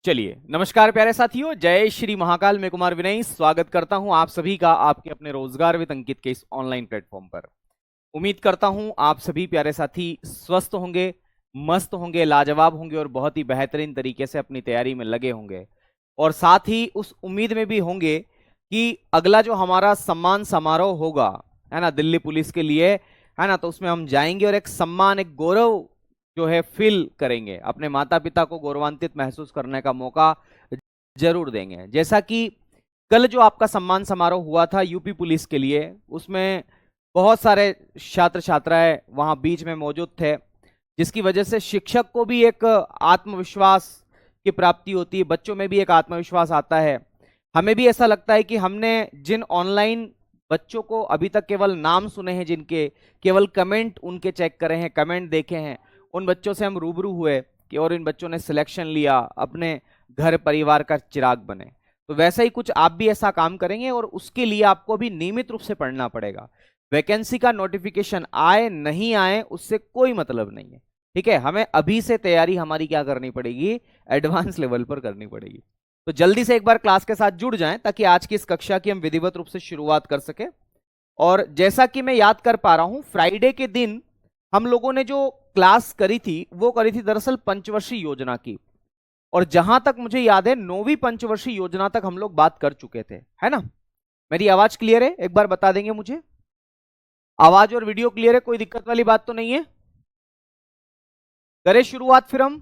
चलिए, नमस्कार प्यारे साथियों, जय श्री महाकाल। मैं कुमार विनय स्वागत करता हूं आप सभी का आपके अपने रोजगार विद अंकित के इस ऑनलाइन प्लेटफॉर्म पर। उम्मीद करता हूं आप सभी प्यारे साथी स्वस्थ होंगे, मस्त होंगे, लाजवाब होंगे और बहुत ही बेहतरीन तरीके से अपनी तैयारी में लगे होंगे। और साथ ही उस उम्मीद में भी होंगे कि अगला जो हमारा सम्मान समारोह होगा, है ना, दिल्ली पुलिस के लिए, है ना, तो उसमें हम जाएंगे और एक सम्मान, एक गौरव जो है फील करेंगे, अपने माता पिता को गौरवान्वित महसूस करने का मौका जरूर देंगे। जैसा कि कल जो आपका सम्मान समारोह हुआ था यूपी पुलिस के लिए, उसमें बहुत सारे छात्र छात्राएं वहां बीच में मौजूद थे, जिसकी वजह से शिक्षक को भी एक आत्मविश्वास की प्राप्ति होती है, बच्चों में भी एक आत्मविश्वास आता है। हमें भी ऐसा लगता है कि हमने जिन ऑनलाइन बच्चों को अभी तक केवल नाम सुने हैं, जिनके केवल कमेंट उनके चेक करे हैं, कमेंट देखे हैं, उन बच्चों से हम रूबरू हुए कि और इन बच्चों ने सिलेक्शन लिया, अपने घर परिवार का चिराग बने। तो वैसा ही कुछ आप भी ऐसा काम करेंगे और उसके लिए आपको भी नियमित रूप से पढ़ना पड़ेगा। वैकेंसी का नोटिफिकेशन आए नहीं आए उससे कोई मतलब नहीं है, ठीक है। हमें अभी से तैयारी हमारी क्या करनी पड़ेगी, एडवांस लेवल पर करनी पड़ेगी। तो जल्दी से एक बार क्लास के साथ जुड़ जाएं ताकि आज की इस कक्षा की हम विधिवत रूप से शुरुआत कर सके। और जैसा कि मैं याद कर पा रहा हूं, फ्राइडे के दिन हम लोगों ने जो क्लास करी थी वो करी थी दरअसल पंचवर्षीय योजना की। और जहां तक मुझे याद है 9वीं पंचवर्षीय योजना तक हम लोग बात कर चुके थे, है ना। मेरी आवाज क्लियर है, एक बार बता देंगे मुझे? आवाज और वीडियो क्लियर है, कोई दिक्कत वाली बात तो नहीं है? करें शुरुआत फिर हम।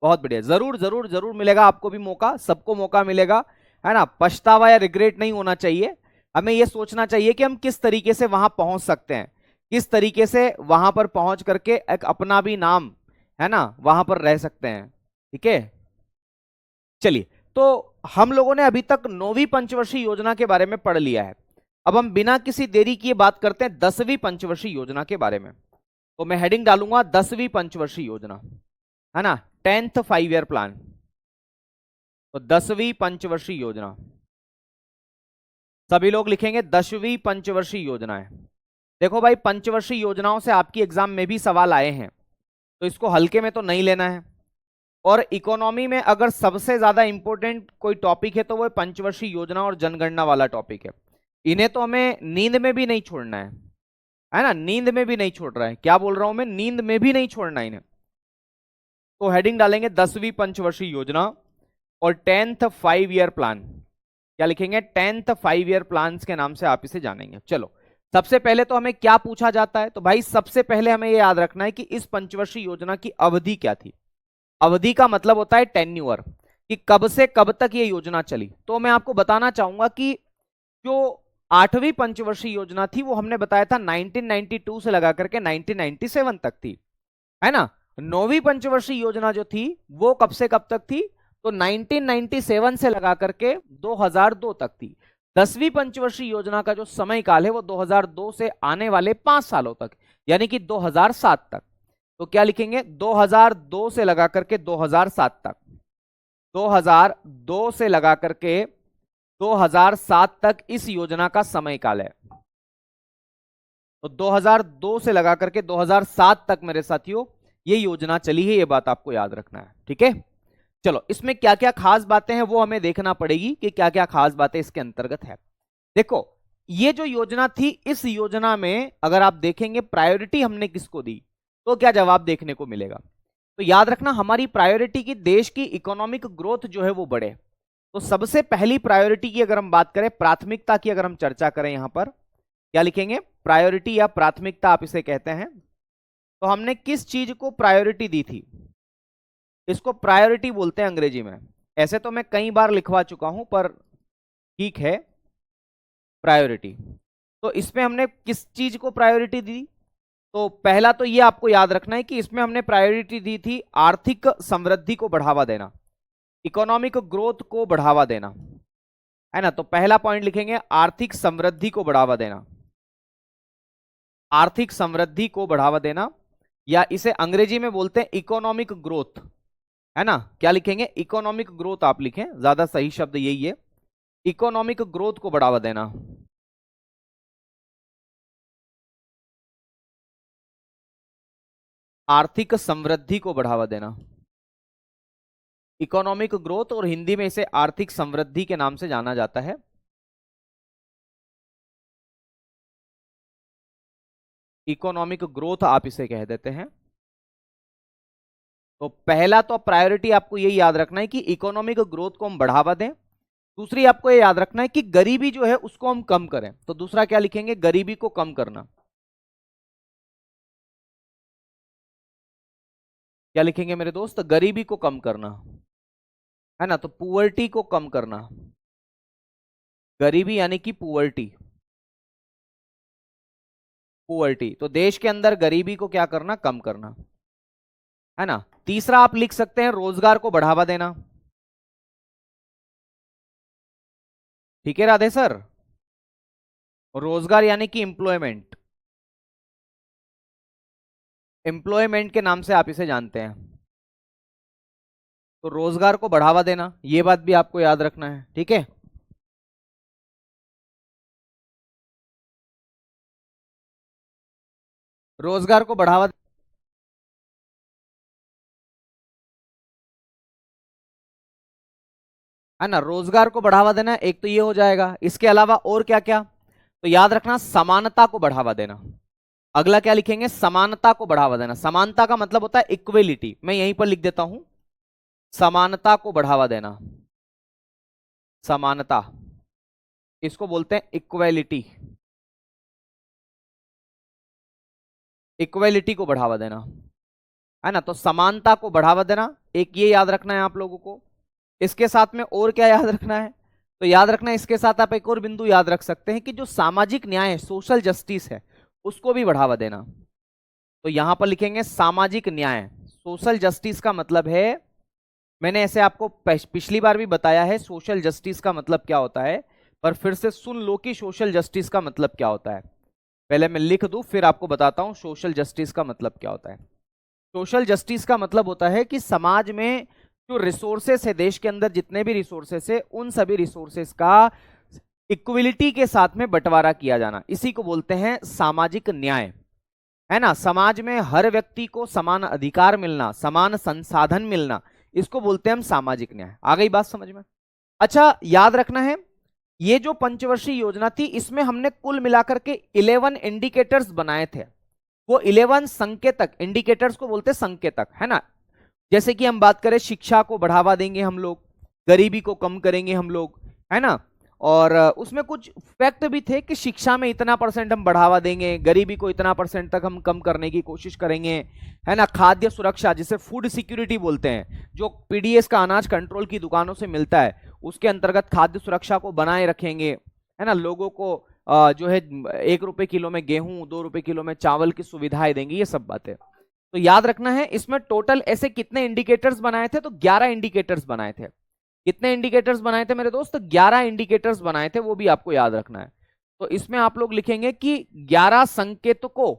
बहुत बढ़िया, जरूर जरूर जरूर मिलेगा आपको भी मौका, सबको मौका मिलेगा, है ना। पछतावा या रिग्रेट नहीं होना चाहिए। हमें यह सोचना चाहिए कि हम किस तरीके से वहां पहुंच सकते हैं, किस तरीके से वहां पर पहुंच करके एक अपना भी नाम, है ना, वहां पर रह सकते हैं, ठीक है। चलिए, तो हम लोगों ने अभी तक 9वीं पंचवर्षीय योजना के बारे में पढ़ लिया है। अब हम बिना किसी देरी किए बात करते हैं 10वीं पंचवर्षीय योजना के बारे में। तो मैं हेडिंग डालूंगा 10वीं पंचवर्षीय योजना, है ना, 10th 5 ईयर प्लान। तो 10वीं पंचवर्षीय योजना, सभी लोग लिखेंगे 10वीं पंचवर्षीय योजना है। देखो भाई, पंचवर्षीय योजनाओं से आपकी एग्जाम में भी सवाल आए हैं, तो इसको हल्के में तो नहीं लेना है। और इकोनॉमी में अगर सबसे ज्यादा इंपॉर्टेंट कोई टॉपिक है तो वो पंचवर्षीय योजना और जनगणना वाला टॉपिक है। इन्हें तो हमें नींद में भी नहीं छोड़ना है ना, नींद में भी नहीं छोड़ रहा है, क्या बोल रहा हूं मैं, नींद में भी नहीं छोड़ना इन्हें। तो हेडिंग डालेंगे 10वीं पंचवर्षीय योजना और 10th 5 ईयर प्लान। क्या लिखेंगे? 10th 5 ईयर प्लान के नाम से आप इसे जानेंगे। चलो, सबसे पहले तो हमें क्या पूछा जाता है, तो भाई सबसे पहले हमें यह याद रखना है कि इस पंचवर्षीय योजना की अवधि क्या थी। अवधि का मतलब होता है टेन्यूअर, कि कब से कब तक ये योजना चली। तो मैं आपको बताना चाहूंगा कि जो 8वीं पंचवर्षीय योजना थी वो हमने बताया था 1992 से लगा करके 1997 तक थी, है ना। 9वीं पंचवर्षीय योजना जो थी वो कब से कब तक थी, तो 1997 से लगा करके 2002 तक थी। 10वीं पंचवर्षीय योजना का जो समय काल है वो 2002 से आने वाले 5 सालों तक, यानी कि 2007 तक। तो क्या लिखेंगे? 2002 से लगा करके 2007 तक, 2002 से लगा करके 2007 तक इस योजना का समय काल है। तो 2002 से लगा करके 2007 तक मेरे साथियों ये योजना चली है, ये बात आपको याद रखना है, ठीक है। चलो, इसमें क्या क्या खास बातें हैं वो हमें देखना पड़ेगी कि क्या क्या खास बातें इसके अंतर्गत है। देखो, ये जो योजना थी, इस योजना में अगर आप देखेंगे प्रायोरिटी हमने किसको दी, तो क्या जवाब देखने को मिलेगा। तो याद रखना, हमारी प्रायोरिटी की देश की इकोनॉमिक ग्रोथ जो है वो बढ़े। तो सबसे पहली प्रायोरिटी की अगर हम बात करें, प्राथमिकता की अगर हम चर्चा करें, यहां पर क्या लिखेंगे? प्रायोरिटी या प्राथमिकता आप इसे कहते हैं। तो हमने किस चीज को प्रायोरिटी दी थी? इसको प्रायोरिटी बोलते हैं अंग्रेजी में। ऐसे तो मैं कई बार लिखवा चुका हूं, पर ठीक है, प्रायोरिटी। तो इसमें हमने किस चीज को प्रायोरिटी दी? तो पहला तो ये आपको याद रखना है कि इसमें हमने प्रायोरिटी दी थी आर्थिक समृद्धि को बढ़ावा देना, इकोनॉमिक ग्रोथ को बढ़ावा देना, है ना। तो पहला पॉइंट लिखेंगे आर्थिक समृद्धि को बढ़ावा देना, आर्थिक समृद्धि को बढ़ावा देना, या इसे अंग्रेजी में बोलते हैं इकोनॉमिक ग्रोथ, है ना। क्या लिखेंगे? इकोनॉमिक ग्रोथ आप लिखें, ज्यादा सही शब्द यही है, इकोनॉमिक ग्रोथ को बढ़ावा देना। आर्थिक समृद्धि को बढ़ावा देना। इकोनॉमिक ग्रोथ, और हिंदी में इसे आर्थिक समृद्धि के नाम से जाना जाता है। इकोनॉमिक ग्रोथ आप इसे कह देते हैं। तो पहला तो प्रायोरिटी आपको यही याद रखना है कि इकोनॉमिक ग्रोथ को हम बढ़ावा दें। दूसरी आपको ये याद रखना है कि गरीबी जो है उसको हम कम करें। तो दूसरा क्या लिखेंगे? गरीबी को कम करना। क्या लिखेंगे मेरे दोस्त? गरीबी को कम करना, है ना। तो पुअर्टी को कम करना, गरीबी यानी कि पुअर्टी, पुअर्टी। तो देश के अंदर गरीबी को क्या करना? कम करना, है ना। तीसरा आप लिख सकते हैं रोजगार को बढ़ावा देना। ठीक है राधे सर। रोजगार यानी कि एम्प्लॉयमेंट, एम्प्लॉयमेंट के नाम से आप इसे जानते हैं। तो रोजगार को बढ़ावा देना, यह बात भी आपको याद रखना है। ठीक है। रोजगार को बढ़ावा, है ना, रोजगार को बढ़ावा देना, एक तो ये हो जाएगा। इसके अलावा और क्या क्या? तो याद रखना समानता को बढ़ावा देना। अगला क्या लिखेंगे? समानता को बढ़ावा देना। समानता का मतलब होता है इक्वेलिटी। मैं यहीं पर लिख देता हूं, समानता को बढ़ावा देना। समानता, इसको बोलते हैं इक्वेलिटी। इक्वेलिटी को बढ़ावा देना, है ना। तो समानता को बढ़ावा देना, एक ये याद रखना है आप लोगों को। इसके साथ में और क्या याद रखना है? तो याद रखना है इसके साथ आप एक और बिंदु याद रख सकते हैं कि जो सामाजिक न्याय है, सोशल जस्टिस है, उसको भी बढ़ावा देना। तो यहां पर लिखेंगे सामाजिक न्याय। सोशल जस्टिस का मतलब है, मैंने ऐसे आपको पिछली बार भी बताया है सोशल जस्टिस का मतलब क्या होता है, पर फिर से सुन लो कि सोशल जस्टिस का मतलब क्या होता है। पहले मैं लिख दूं फिर आपको बताता हूं सोशल जस्टिस का मतलब क्या होता है। सोशल जस्टिस का मतलब होता है कि समाज में जो रिसोर्सेस है, देश के अंदर जितने भी रिसोर्सेस है, उन सभी रिसोर्सेस का इक्विलिटी के साथ में बंटवारा किया जाना, इसी को बोलते हैं सामाजिक न्याय, है ना। समाज में हर व्यक्ति को समान अधिकार मिलना, समान संसाधन मिलना, इसको बोलते हैं हम सामाजिक न्याय। आ गई बात समझ में? अच्छा, याद रखना है ये जो पंचवर्षीय योजना थी, इसमें हमने कुल मिलाकर के 11 इंडिकेटर्स बनाए थे। वो 11 संकेतक, इंडिकेटर्स को बोलते हैं संकेतक, है ना। जैसे कि हम बात करें, शिक्षा को बढ़ावा देंगे हम लोग, गरीबी को कम करेंगे हम लोग, है ना। और उसमें कुछ फैक्ट भी थे कि शिक्षा में इतना % हम बढ़ावा देंगे, गरीबी को इतना % तक हम कम करने की कोशिश करेंगे, है ना। खाद्य सुरक्षा, जिसे फूड सिक्योरिटी बोलते हैं, जो पीडीएस का अनाज कंट्रोल की दुकानों से मिलता है, उसके अंतर्गत खाद्य सुरक्षा को बनाए रखेंगे, है ना। लोगों को जो है 1 रुपए किलो में गेहूं, 2 रुपए किलो में चावल की सुविधाएं देंगे, ये सब बातें। तो याद रखना है इसमें टोटल ऐसे कितने इंडिकेटर्स बनाए थे? तो 11 इंडिकेटर्स बनाए थे। कितने इंडिकेटर्स बनाए थे मेरे दोस्त? 11 इंडिकेटर्स बनाए थे, वो भी आपको याद रखना है। तो इसमें आप लोग लिखेंगे कि 11 संकेतकों,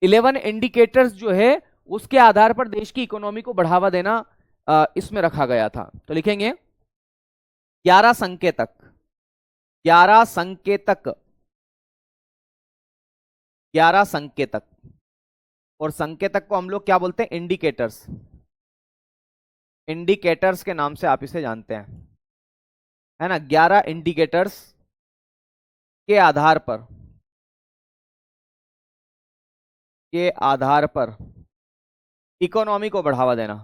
11 इंडिकेटर्स जो है उसके आधार पर देश की इकोनॉमी को बढ़ावा देना इसमें रखा गया था। तो लिखेंगे 11 संकेतक, 11 संकेतक, 11 संकेतक। और संकेतक को हम लोग क्या बोलते हैं? इंडिकेटर्स। इंडिकेटर्स के नाम से आप इसे जानते हैं, है ना। 11 इंडिकेटर्स के आधार पर, के आधार पर इकोनॉमी को बढ़ावा देना,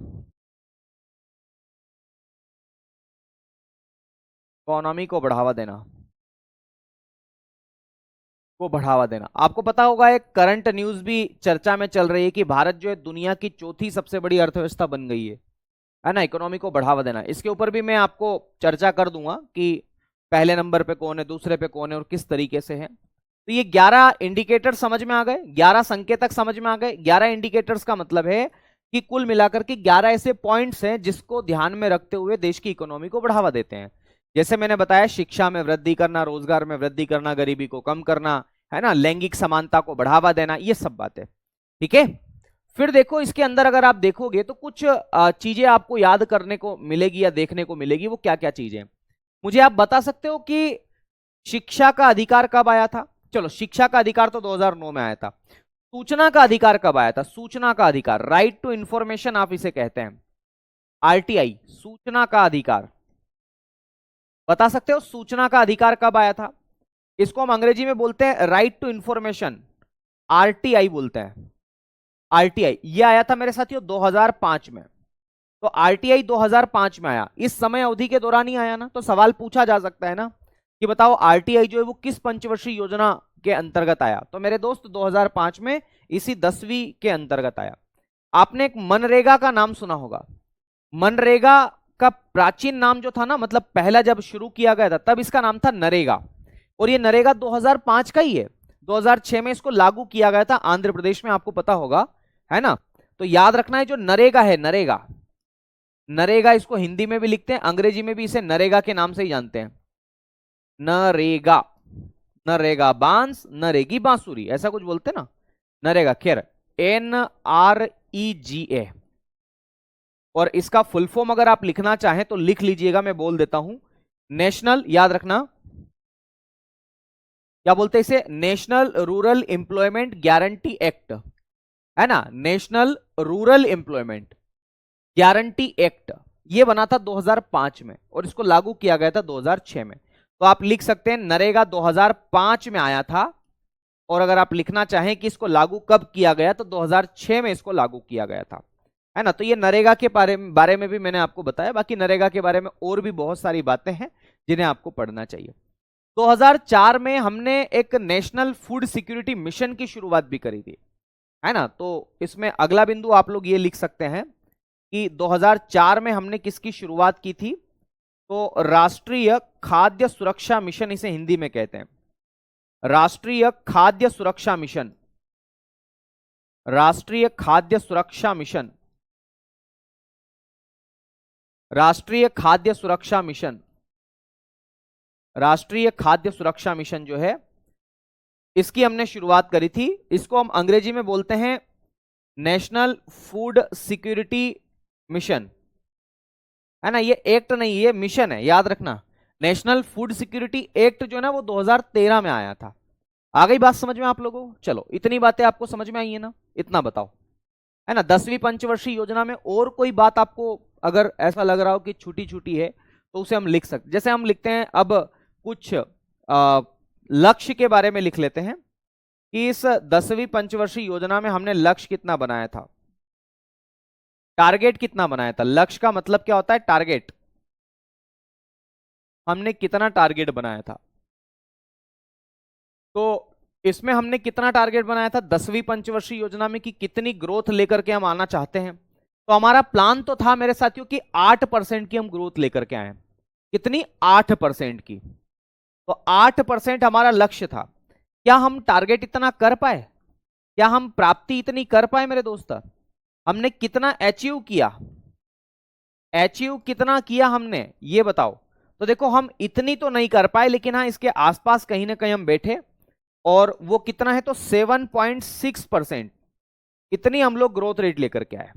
इकोनॉमी को बढ़ावा देना, को बढ़ावा देना। आपको पता होगा एक करंट न्यूज भी चर्चा में चल रही है कि भारत जो है दुनिया की चौथी सबसे बड़ी अर्थव्यवस्था बन गई है ना। इकोनॉमी को बढ़ावा देना, इसके ऊपर भी मैं आपको चर्चा कर दूंगा कि पहले नंबर पे कौन है, दूसरे पे कौन है और किस तरीके से है। तो ये 11 इंडिकेटर समझ में आ गए, 11 संकेतक समझ में आ गए। 11 इंडिकेटर्स का मतलब है कि कुल मिलाकर के 11 ऐसे पॉइंट्स हैं जिसको ध्यान में रखते हुए देश की इकोनॉमी को बढ़ावा देते हैं। जैसे मैंने बताया, शिक्षा में वृद्धि करना, रोजगार में वृद्धि करना, गरीबी को कम करना, है ना, लैंगिक समानता को बढ़ावा देना, ये सब बातें। ठीक है। फिर देखो इसके अंदर अगर आप देखोगे तो कुछ चीजें आपको याद करने को मिलेगी या देखने को मिलेगी। वो क्या क्या चीजें, मुझे आप बता सकते हो कि शिक्षा का अधिकार कब आया था? चलो, शिक्षा का अधिकार तो 2009 में आया था। सूचना का अधिकार कब आया था? सूचना का अधिकार, राइट टू इंफॉर्मेशन आप इसे कहते हैं। आरटीआई, सूचना का अधिकार, बता सकते हो सूचना का अधिकार कब आया था? इसको हम अंग्रेजी में बोलते हैं राइट टू इंफॉर्मेशन, आरटीआई बोलते हैं। आरटीआई ये आया था मेरे साथियों 2005 में। तो आरटीआई 2005 में आया, इस समय अवधि के दौरान ही आया ना, तो सवाल पूछा जा सकता है ना कि बताओ आरटीआई जो है वो किस पंचवर्षीय योजना के अंतर्गत आया? तो मेरे दोस्त 2005 में इसी 10वीं के अंतर्गत आया। आपने एक मनरेगा का नाम सुना होगा। मनरेगा का प्राचीन नाम जो था ना, मतलब पहला जब शुरू किया गया था तब इसका नाम था नरेगा, और ये नरेगा 2005 का ही है। 2006 में इसको लागू किया गया था आंध्र प्रदेश में, आपको पता होगा, है ना? तो याद रखना है जो नरेगा है, नरेगा, नरेगा इसको हिंदी में भी लिखते हैं, अंग्रेजी में भी इसे नरेगा के नाम से ही जानते हैं। नरेगा, नरेगा बांस, नरेगी बांसुरी, ऐसा कुछ बोलते हैं ना, नरेगा। खैर NREGA, और इसका फुल फॉर्म अगर आप लिखना चाहें तो लिख लीजिएगा, मैं बोल देता हूं। नेशनल, याद रखना क्या बोलते हैं इसे, national rural employment guarantee act, है ना? National rural employment guarantee act ये बना था 2005 में, और इसको लागू किया गया था 2006 में। तो आप लिख सकते हैं नरेगा 2005 में आया था, और अगर आप लिखना चाहें कि इसको लागू कब किया गया तो 2006 में इसको लागू किया गया था, है ना? तो ये नरेगा के बारे में भी मैंने आपको बताया। बाकी नरेगा के बारे में और भी बहुत सारी बातें हैं जिन्हें आपको पढ़ना चाहिए। 2004 में हमने एक नेशनल फूड सिक्योरिटी मिशन की शुरुआत भी करी थी, है ना? तो इसमें अगला बिंदु आप लोग ये लिख सकते हैं कि 2004 में हमने किसकी शुरुआत की थी? तो राष्ट्रीय खाद्य सुरक्षा मिशन इसे हिंदी में कहते हैं, राष्ट्रीय खाद्य सुरक्षा मिशन, राष्ट्रीय खाद्य सुरक्षा मिशन, राष्ट्रीय खाद्य सुरक्षा मिशन, राष्ट्रीय खाद्य सुरक्षा मिशन जो है इसकी हमने शुरुआत करी थी। इसको हम अंग्रेजी में बोलते हैं नेशनल फूड सिक्योरिटी मिशन, है ना? ये एक्ट नहीं, ये मिशन है, याद रखना। नेशनल फूड सिक्योरिटी एक्ट जो है ना वो 2013 में आया था। आ गई बात समझ में आप लोगों को? चलो इतनी बातें आपको समझ में आई है ना, इतना बताओ, है ना? 10वीं पंचवर्षीय योजना में और कोई बात आपको अगर ऐसा लग रहा हो कि छूटी छूटी है तो उसे हम लिख सकते, जैसे हम लिखते हैं अब कुछ लक्ष्य के बारे में लिख लेते हैं कि इस 10वीं पंचवर्षीय योजना में हमने लक्ष्य कितना बनाया था, टारगेट कितना बनाया था। लक्ष्य का मतलब क्या होता है? टारगेट, हमने कितना टारगेट बनाया था। तो इसमें हमने कितना टारगेट बनाया था 10वीं पंचवर्षीय योजना में कि कितनी ग्रोथ लेकर के हम आना चाहते हैं? तो हमारा प्लान तो था मेरे साथियों कि 8% की हम ग्रोथ लेकर के आए। कितनी? 8% की। तो 8% हमारा लक्ष्य था। क्या हम टारगेट इतना कर पाए? क्या हम प्राप्ति इतनी कर पाए मेरे दोस्त? हमने कितना अचीव किया? अचीव कितना किया हमने, ये बताओ। तो देखो हम इतनी तो नहीं कर पाए, लेकिन हाँ इसके आसपास कहीं ना कहीं हम बैठे, और वो कितना है तो 7.6%। इतनी हम लोग ग्रोथ रेट लेकर के आए।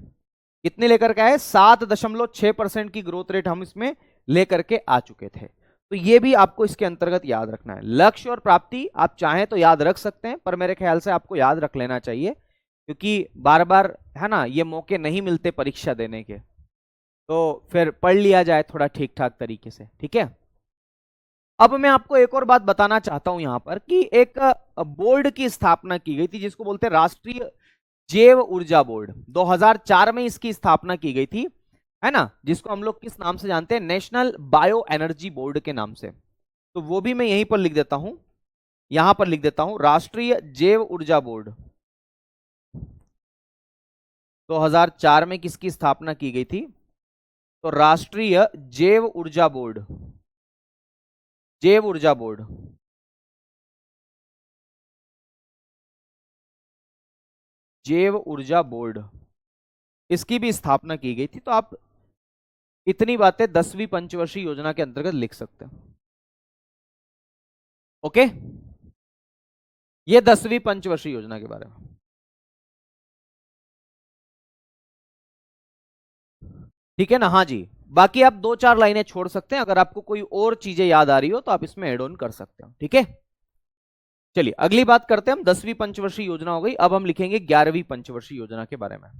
कितनी लेकर के आए? 7.6% की ग्रोथ रेट हम इसमें लेकर के आ चुके थे। तो ये भी आपको इसके अंतर्गत याद रखना है। लक्ष्य और प्राप्ति आप चाहें तो याद रख सकते हैं, पर मेरे ख्याल से आपको याद रख लेना चाहिए, क्योंकि बार बार, है ना, ये मौके नहीं मिलते परीक्षा देने के, तो फिर पढ़ लिया जाए थोड़ा ठीक ठाक तरीके से, ठीक है? अब मैं आपको एक और बात बताना चाहता हूं यहां पर कि एक बोर्ड की स्थापना की गई थी जिसको बोलते हैं राष्ट्रीय जैव ऊर्जा बोर्ड। 2004 में इसकी स्थापना की गई थी, है ना? जिसको हम लोग किस नाम से जानते हैं? नेशनल बायो एनर्जी बोर्ड के नाम से। तो वो भी मैं यहीं पर लिख देता हूं, यहां पर लिख देता हूं, राष्ट्रीय जैव ऊर्जा बोर्ड। 2004 में किसकी स्थापना की गई थी? तो राष्ट्रीय जैव ऊर्जा बोर्ड, जैव ऊर्जा बोर्ड। जैव ऊर्जा बोर्ड, इसकी भी स्थापना की गई थी। तो आप इतनी बातें 10वीं पंचवर्षीय योजना के अंतर्गत लिख सकते हैं। ओके, ये 10वीं पंचवर्षीय योजना के बारे में। ठीक है ना? हाँ जी, बाकी आप 2-4 लाइनें छोड़ सकते हैं, अगर आपको कोई और चीजें याद आ रही हो तो आप इसमें एड ऑन कर सकते हो, ठीक है? चलिए अगली बात करते हैं हम। 10वीं पंचवर्षीय योजना हो गई, अब हम लिखेंगे 11वीं पंचवर्षीय योजना के बारे में।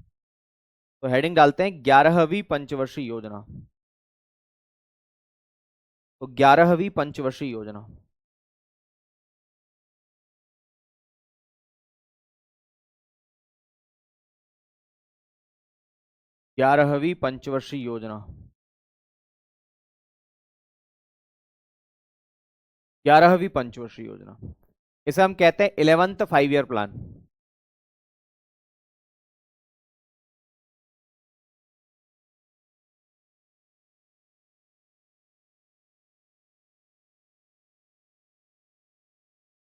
तो हेडिंग डालते हैं 11वीं पंचवर्षीय योजना। तो 11वीं पंचवर्षीय योजना, ग्यारहवीं पंचवर्षीय योजना, 11वीं पंचवर्षीय योजना, इसे हम कहते हैं 11th 5 ईयर प्लान।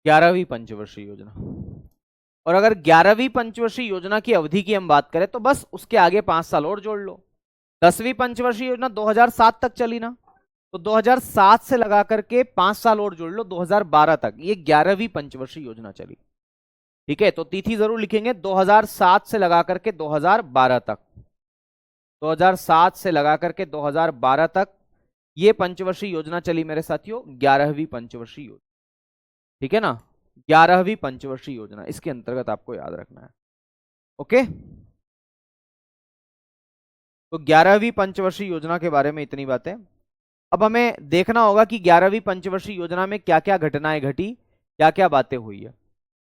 ग्यारहवीं पंचवर्षीय योजना। और अगर 11वीं पंचवर्षीय योजना की अवधि की हम बात करें तो बस उसके आगे 5 साल और जोड़ लो। 10वीं पंचवर्षीय योजना 2007 तक चली ना, तो 2007 से लगा करके 5 साल और जोड़ लो 2012 तक, ये 11वीं पंचवर्षीय योजना चली। ठीक है, तो तिथि जरूर लिखेंगे 2007 से लगा करके 2012 तक, 2007 से लगा करके 2012 तक ये पंचवर्षीय योजना चली मेरे साथियों, 11वीं पंचवर्षीय योजना। ठीक है ना, 11वीं पंचवर्षीय योजना, इसके अंतर्गत आपको याद रखना है। ओके, तो 11वीं पंचवर्षीय योजना के बारे में इतनी बातें। अब हमें देखना होगा कि 11वीं पंचवर्षीय योजना में क्या क्या घटनाएं घटी, क्या क्या बातें हुई है।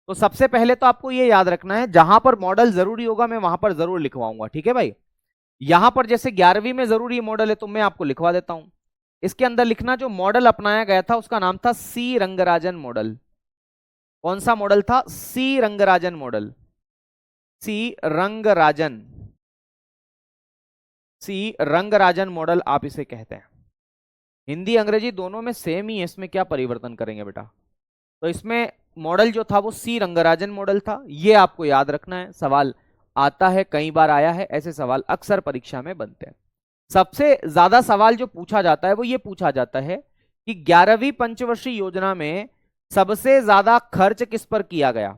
तो सबसे पहले तो आपको यह याद रखना है, जहां पर मॉडल जरूरी होगा मैं वहां पर जरूर लिखवाऊंगा। ठीक है भाई, यहां पर जैसे 11वीं में जरूरी मॉडल है तो मैं आपको लिखवा देता हूं। इसके अंदर लिखना, जो मॉडल अपनाया गया था उसका नाम था सी रंगराजन मॉडल। कौन सा मॉडल था? सी रंगराजन मॉडल, सी रंगराजन, सी रंगराजन मॉडल आप इसे कहते हैं। हिंदी अंग्रेजी दोनों में सेम ही है, इसमें क्या परिवर्तन करेंगे बेटा। तो इसमें मॉडल जो था वो सी रंगराजन मॉडल था, ये आपको याद रखना है। सवाल आता है, कई बार आया है, ऐसे सवाल अक्सर परीक्षा में बनते हैं। सबसे ज्यादा सवाल जो पूछा जाता है वो ये पूछा जाता है कि 11वीं पंचवर्षीय योजना में सबसे ज्यादा खर्च किस पर किया गया,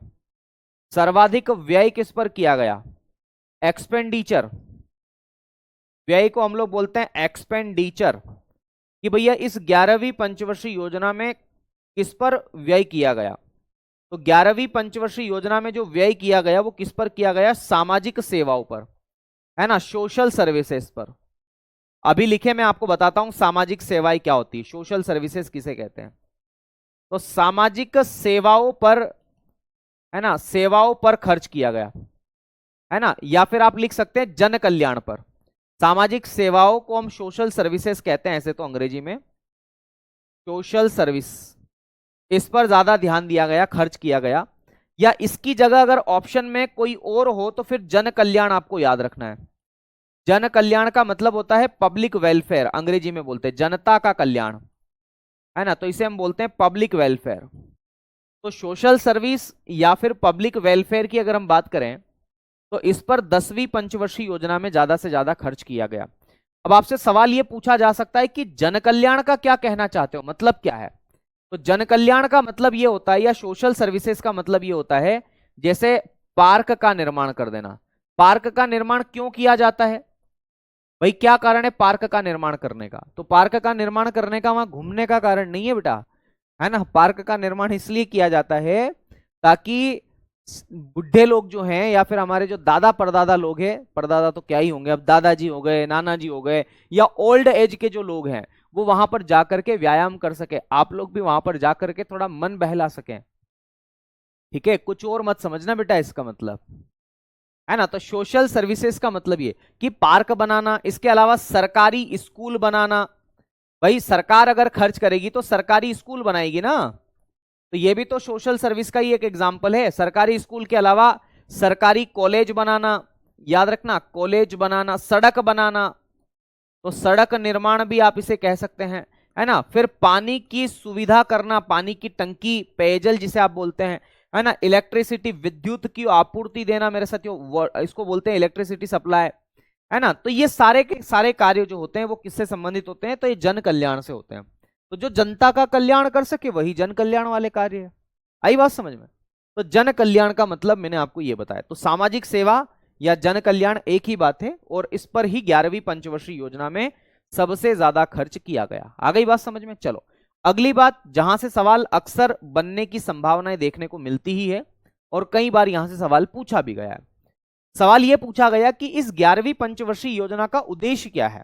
सर्वाधिक व्यय किस पर किया गया। एक्सपेंडिचर, व्यय को हम लोग बोलते हैं एक्सपेंडिचर, कि भैया इस 11वीं पंचवर्षीय योजना में किस पर व्यय किया गया। तो 11वीं पंचवर्षीय योजना में जो व्यय किया गया वो किस पर किया गया? सामाजिक सेवाओं पर, है ना, सोशल सर्विसेज पर। अभी लिखे मैं आपको बताता हूं सामाजिक सेवाएं क्या होती है, सोशल सर्विसेज किसे कहते हैं। तो सामाजिक सेवाओं पर, है ना, सेवाओं पर खर्च किया गया, है ना, या फिर आप लिख सकते हैं जन कल्याण पर। सामाजिक सेवाओं को हम सोशल सर्विसेज कहते हैं ऐसे तो अंग्रेजी में, सोशल सर्विस, इस पर ज्यादा ध्यान दिया गया, खर्च किया गया। या इसकी जगह अगर ऑप्शन में कोई और हो तो फिर जन कल्याण आपको याद रखना है। जन कल्याण का मतलब होता है पब्लिक वेलफेयर, अंग्रेजी में बोलते हैं जनता का कल्याण, है ना, तो इसे हम बोलते हैं पब्लिक वेलफेयर। तो सोशल सर्विस या फिर पब्लिक वेलफेयर की अगर हम बात करें तो इस पर 10वीं पंचवर्षीय योजना में ज्यादा से ज्यादा खर्च किया गया। अब आपसे सवाल यह पूछा जा सकता है कि जन कल्याण का क्या कहना चाहते हो, मतलब क्या है। तो जन कल्याण का मतलब यह होता है, या सोशल सर्विसेज का मतलब यह होता है, जैसे पार्क का निर्माण कर देना। पार्क का निर्माण क्यों किया जाता है भाई, क्या कारण है पार्क का निर्माण करने का? तो पार्क का निर्माण करने का वहां घूमने का कारण नहीं है बेटा, है ना। पार्क का निर्माण इसलिए किया जाता है ताकि बुढ़े लोग जो हैं या फिर हमारे जो दादा परदादा लोग हैं, परदादा तो क्या ही होंगे, अब दादाजी हो गए, नाना जी हो गए, या ओल्ड एज के जो लोग हैं वो वहां पर जाकर के व्यायाम कर सके, आप लोग भी वहां पर जाकर के थोड़ा मन बहला सकें। ठीक है, कुछ और मत समझना बेटा इसका मतलब, है ना। तो सोशल सर्विसेज का मतलब ये कि पार्क बनाना, इसके अलावा सरकारी स्कूल बनाना। भाई सरकार अगर खर्च करेगी तो सरकारी स्कूल बनाएगी ना, तो ये भी तो सोशल सर्विस का ही एक एग्जाम्पल है। सरकारी स्कूल के अलावा सरकारी कॉलेज बनाना, याद रखना, कॉलेज बनाना, सड़क बनाना, तो सड़क निर्माण भी आप इसे कह सकते हैं, है ना। फिर पानी की सुविधा करना, पानी की टंकी, पेयजल जिसे आप बोलते हैं, है ना, इलेक्ट्रिसिटी, विद्युत की आपूर्ति देना मेरे साथियों, इसको बोलते हैं इलेक्ट्रिसिटी सप्लाई, है ना। तो ये सारे के सारे कार्य जो होते हैं वो किससे संबंधित होते हैं? तो ये जन कल्याण से होते हैं। तो जो जनता का कल्याण कर सके वही जन कल्याण वाले कार्य है। आई बात समझ में? तो जन कल्याण का मतलब मैंने आपको ये बताया। तो सामाजिक सेवा या जन कल्याण एक ही बात है, और इस पर ही 11वीं पंचवर्षीय योजना में सबसे ज्यादा खर्च किया गया। आ गई बात समझ में? चलो अगली बात, जहां से सवाल अक्सर बनने की संभावनाएं देखने को मिलती ही है और कई बार यहां से सवाल पूछा भी गया है, सवाल यह पूछा गया कि इस 11वीं पंचवर्षीय योजना का उद्देश्य क्या है।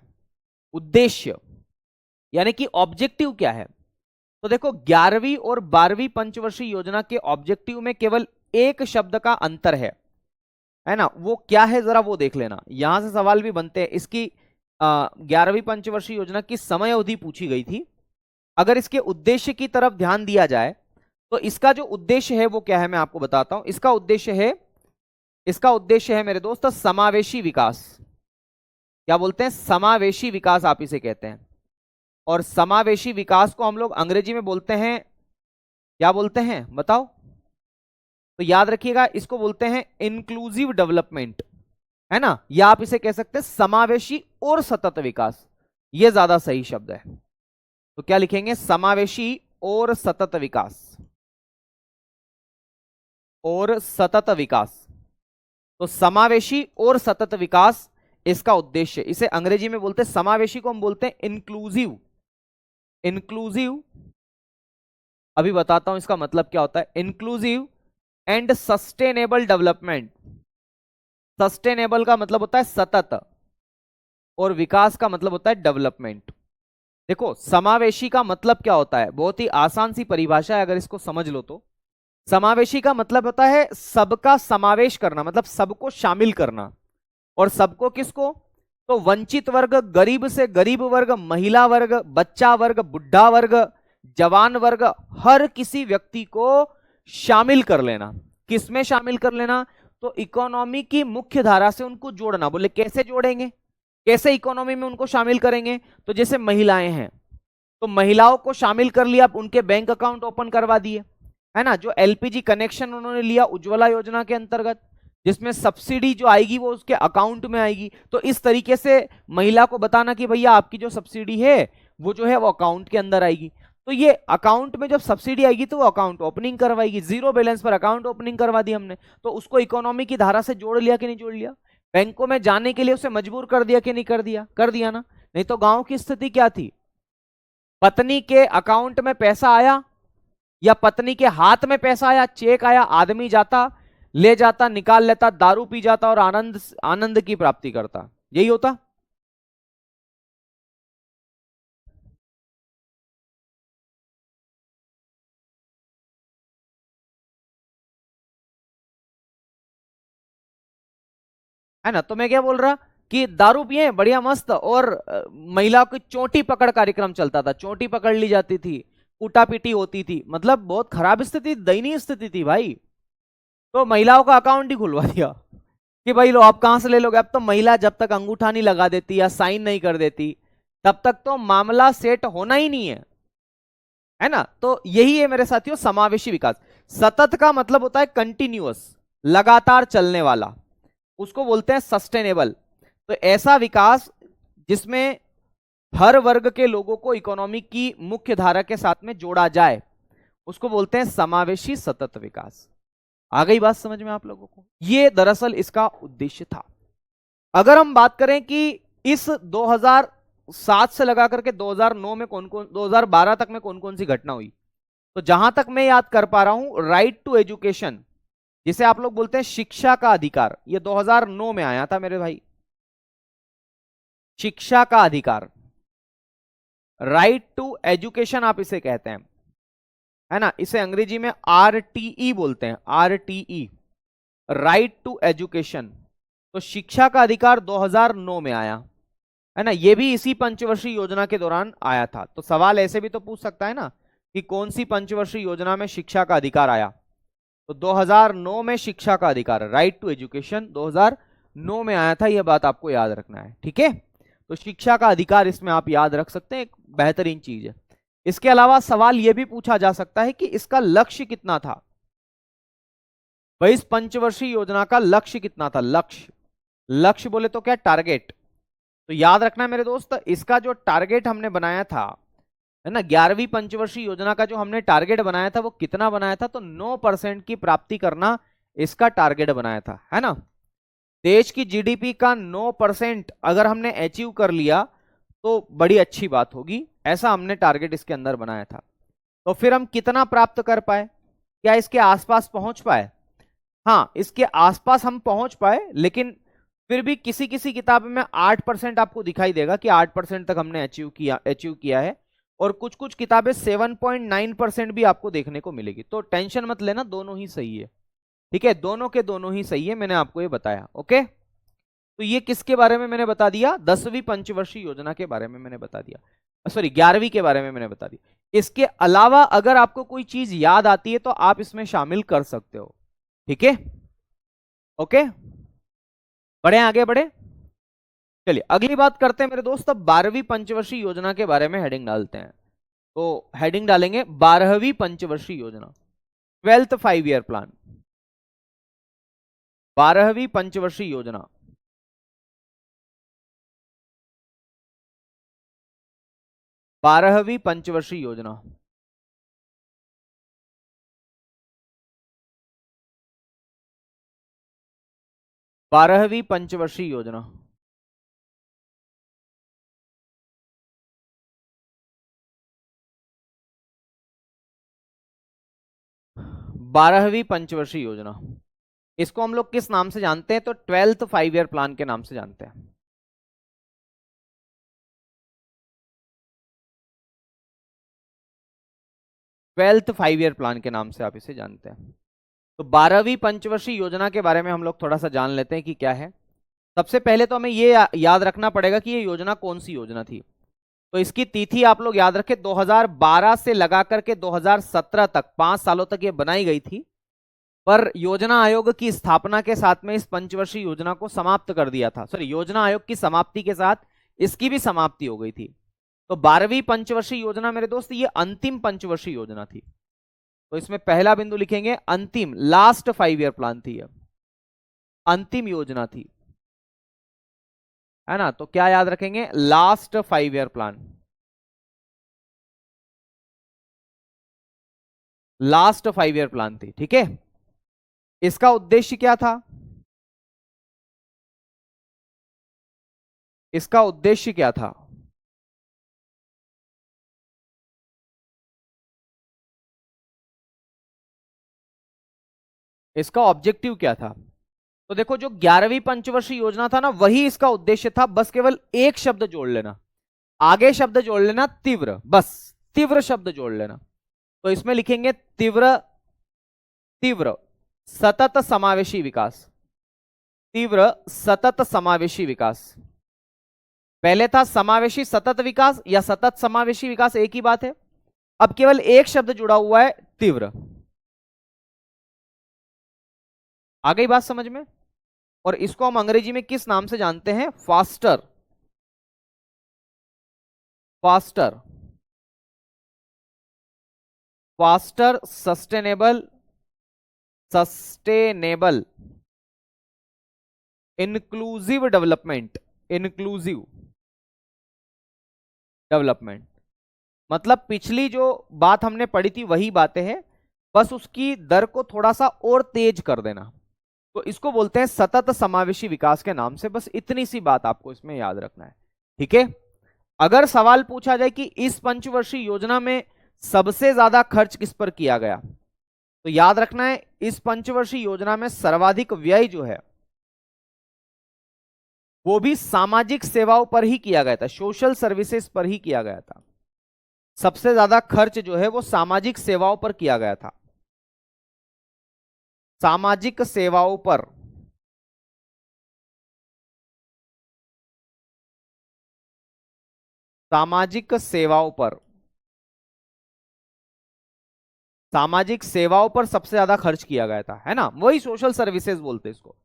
उद्देश्य यानी कि ऑब्जेक्टिव क्या है। तो देखो 11वीं और 12वीं पंचवर्षीय योजना के ऑब्जेक्टिव में केवल एक शब्द का अंतर है ना। वो क्या है जरा वो देख लेना। यहां से सवाल भी बनते हैं। इसकी 11वीं पंचवर्षीय योजना की समय अवधि पूछी गई थी। अगर इसके उद्देश्य की तरफ ध्यान दिया जाए तो इसका जो उद्देश्य है वो क्या है मैं आपको बताता हूं। इसका उद्देश्य है मेरे दोस्त समावेशी विकास। क्या बोलते हैं? समावेशी विकास आप इसे कहते हैं। और समावेशी विकास को हम लोग अंग्रेजी में बोलते हैं, क्या बोलते हैं बताओ? तो याद रखिएगा, इसको बोलते हैं इंक्लूसिव डेवलपमेंट, है ना। या आप इसे कह सकते हैं समावेशी और सतत विकास। यह ज्यादा सही शब्द है। तो क्या लिखेंगे? समावेशी और सतत विकास। और सतत विकास। तो समावेशी और सतत विकास इसका उद्देश्य। इसे अंग्रेजी में बोलते हैं, समावेशी को हम बोलते हैं इंक्लूसिव। इंक्लूसिव, अभी बताता हूं इसका मतलब क्या होता है। Inclusive and sustainable development. Sustainable का मतलब होता है सतत, और विकास का मतलब होता है डेवलपमेंट। देखो समावेशी का मतलब क्या होता है, बहुत ही आसान सी परिभाषा है, अगर इसको समझ लो तो। समावेशी का मतलब होता है सबका समावेश करना, मतलब सबको शामिल करना। और सबको किसको? तो वंचित वर्ग, गरीब से गरीब वर्ग, महिला वर्ग, बच्चा वर्ग, बुढ़ा वर्ग, जवान वर्ग, हर किसी व्यक्ति को शामिल कर लेना। किसमें शामिल कर लेना? तो इकोनॉमी की मुख्य धारा से उनको जोड़ना। बोले कैसे जोड़ेंगे, कैसे इकोनॉमी में उनको शामिल करेंगे? तो जैसे महिलाएं हैं तो महिलाओं को शामिल कर लिया, उनके बैंक अकाउंट ओपन करवा दिए, है ना। जो एलपीजी कनेक्शन उन्होंने लिया उज्ज्वला योजना के अंतर्गत, जिसमें सब्सिडी जो आएगी वो उसके अकाउंट में आएगी। तो इस तरीके से महिला को बताना कि भैया आपकी जो सब्सिडी है वो जो है वो अकाउंट के अंदर आएगी। तो ये अकाउंट में जब सब्सिडी आएगी तो वो अकाउंट ओपनिंग करवाएगी। जीरो बैलेंस पर अकाउंट ओपनिंग करवा दी हमने, तो उसको इकोनॉमी की धारा से जोड़ लिया कि नहीं जोड़ लिया? बैंकों में जाने के लिए उसे मजबूर कर दिया कि नहीं कर दिया? कर दिया ना। नहीं तो गांव की स्थिति क्या थी? पत्नी के अकाउंट में पैसा आया या पत्नी के हाथ में पैसा आया, चेक आया, आदमी जाता, ले जाता, निकाल लेता, दारू पी जाता और आनंद की प्राप्ति करता। यही होता। है ना। तो मैं क्या बोल रहा कि दारू पिए बढ़िया मस्त, और महिला की चोटी पकड़ कार्यक्रम चलता था, चोटी पकड़ ली जाती थी, कूटापीटी होती थी, मतलब बहुत खराब स्थिति, दयनीय स्थिति थी भाई। तो महिलाओं का अकाउंट ही खुलवा दिया कि भाई लो आप कहां से ले लोगे। अब तो महिला जब तक अंगूठा नहीं लगा देती या साइन नहीं कर देती तब तक तो मामला सेट होना ही नहीं है ना। तो यही है मेरे साथियों समावेशी विकास। सतत का मतलब होता है कंटिन्यूअस, लगातार चलने वाला, उसको बोलते हैं सस्टेनेबल। तो ऐसा विकास जिसमें हर वर्ग के लोगों को इकोनॉमी की मुख्य धारा के साथ में जोड़ा जाए, उसको बोलते हैं समावेशी सतत विकास। आ गई बात समझ में आप लोगों को? ये दरअसल इसका उद्देश्य था। अगर हम बात करें कि इस 2007 से लगा करके 2009 में कौन कौन, 2012 तक में कौन कौन सी घटना हुई, तो जहां तक मैं याद कर पा रहा हूं, राइट टू एजुकेशन, जिसे आप लोग बोलते हैं शिक्षा का अधिकार, ये 2009 में आया था मेरे भाई। शिक्षा का अधिकार, राइट टू एजुकेशन आप इसे कहते हैं, है ना। इसे अंग्रेजी में आरटीई बोलते हैं, आरटीई, राइट टू एजुकेशन। तो शिक्षा का अधिकार 2009 में आया, है ना। ये भी इसी पंचवर्षीय योजना के दौरान आया था। तो सवाल ऐसे भी तो पूछ सकता है ना कि कौन सी पंचवर्षीय योजना में शिक्षा का अधिकार आया। तो 2009 में शिक्षा का अधिकार, राइट टू एजुकेशन 2009 में आया था। यह बात आपको याद रखना है, ठीक है। तो शिक्षा का अधिकार इसमें आप याद रख सकते हैं, एक बेहतरीन चीज है। इसके अलावा सवाल यह भी पूछा जा सकता है कि इसका लक्ष्य कितना था। भाई इस पंचवर्षीय योजना का लक्ष्य कितना था? लक्ष्य बोले तो क्या? टारगेट। तो याद रखना मेरे दोस्त, इसका जो टारगेट हमने बनाया था, है ना, 11वीं पंचवर्षीय योजना का जो हमने टारगेट बनाया था वो कितना बनाया था? तो 9% की प्राप्ति करना इसका टारगेट बनाया था, है ना। देश की जीडीपी का 9% अगर हमने अचीव कर लिया तो बड़ी अच्छी बात होगी, ऐसा हमने टारगेट इसके अंदर बनाया था। तो फिर हम कितना प्राप्त कर पाए? क्या इसके आसपास पहुंच पाए? हाँ, इसके आसपास हम पहुंच पाए, लेकिन फिर भी किसी किसी किताब में 8% आपको दिखाई देगा कि 8% तक हमने अचीव किया है, और कुछ कुछ किताबें 7.9% भी आपको देखने को मिलेगी। तो टेंशन मत लेना, दोनों ही सही है, ठीक है, दोनों के दोनों ही सही है, मैंने आपको ये बताया। ओके, तो ये किसके बारे में मैंने बता दिया? 10वीं पंचवर्षीय योजना के बारे में मैंने बता दिया, सॉरी 11वीं के बारे में मैंने बता दिया। इसके अलावा अगर आपको कोई चीज याद आती है तो आप इसमें शामिल कर सकते हो, ठीक है। ओके, बढ़े आगे बढ़े। चलिए अगली बात करते हैं मेरे दोस्त, अब 12वीं पंचवर्षीय योजना के बारे में हेडिंग डालते हैं। तो हेडिंग डालेंगे 12वीं पंचवर्षीय योजना, 12th 5 ईयर प्लान, 12वीं पंचवर्षीय योजना। बारहवीं पंचवर्षीय योजना, बारहवीं पंचवर्षीय योजना, बारहवीं पंचवर्षीय योजना। इसको हम लोग किस नाम से जानते हैं? तो 12th 5 ईयर प्लान के नाम से जानते हैं। ट्वेल्थ 5 ईयर प्लान के नाम से आप इसे जानते हैं। तो 12वीं पंचवर्षीय योजना के बारे में हम लोग थोड़ा सा जान लेते हैं कि क्या है। सबसे पहले तो हमें ये याद रखना पड़ेगा कि ये योजना कौन सी योजना थी। तो इसकी तिथि आप लोग याद रखें, 2012 से लगा करके 2017 तक, 5 सालों तक ये बनाई गई थी। पर योजना आयोग की स्थापना के साथ में इस पंचवर्षीय योजना को समाप्त कर दिया था। सॉरी, योजना आयोग की समाप्ति के साथ इसकी भी समाप्ति हो गई थी। तो 12वीं पंचवर्षीय योजना मेरे दोस्त ये अंतिम पंचवर्षीय योजना थी। तो इसमें पहला बिंदु लिखेंगे अंतिम, लास्ट 5 ईयर प्लान थी, अंतिम योजना थी, है ना। तो क्या याद रखेंगे? Last 5 year plan, last 5 year plan थी, ठीक है। इसका उद्देश्य क्या था? इसका उद्देश्य क्या था? इसका ऑब्जेक्टिव क्या था? तो देखो, जो 11वीं पंचवर्षीय योजना था ना, वही इसका उद्देश्य था। बस केवल एक शब्द जोड़ लेना, आगे शब्द जोड़ लेना तीव्र, बस तीव्र शब्द जोड़ लेना। तो इसमें लिखेंगे तीव्र, तीव्र सतत समावेशी विकास, तीव्र सतत समावेशी विकास। पहले था समावेशी सतत विकास या सतत समावेशी विकास, एक ही बात है। अब केवल एक शब्द जुड़ा हुआ है, तीव्र। आ गई बात समझ में? और इसको हम अंग्रेजी में किस नाम से जानते हैं? Faster, faster, faster sustainable, sustainable inclusive development, inclusive development. मतलब पिछली जो बात हमने पढ़ी थी वही बातें हैं, बस उसकी दर को थोड़ा सा और तेज कर देना। तो इसको बोलते हैं सतत समावेशी विकास के नाम से। बस इतनी सी बात आपको इसमें याद रखना है, ठीक है। अगर सवाल पूछा जाए कि इस पंचवर्षीय योजना में सबसे ज्यादा खर्च किस पर किया गया, तो याद रखना है इस पंचवर्षीय योजना में सर्वाधिक व्यय जो है वो भी सामाजिक सेवाओं पर ही किया गया था, सोशल सर्विसेज पर ही किया गया था। सबसे ज्यादा खर्च जो है वो सामाजिक सेवाओं पर किया गया था, सामाजिक सेवाओं पर। सामाजिक सेवाओं पर, सामाजिक सेवाओं पर सबसे ज्यादा खर्च किया गया था, है ना। वही सोशल सर्विसेज बोलते हैं इसको।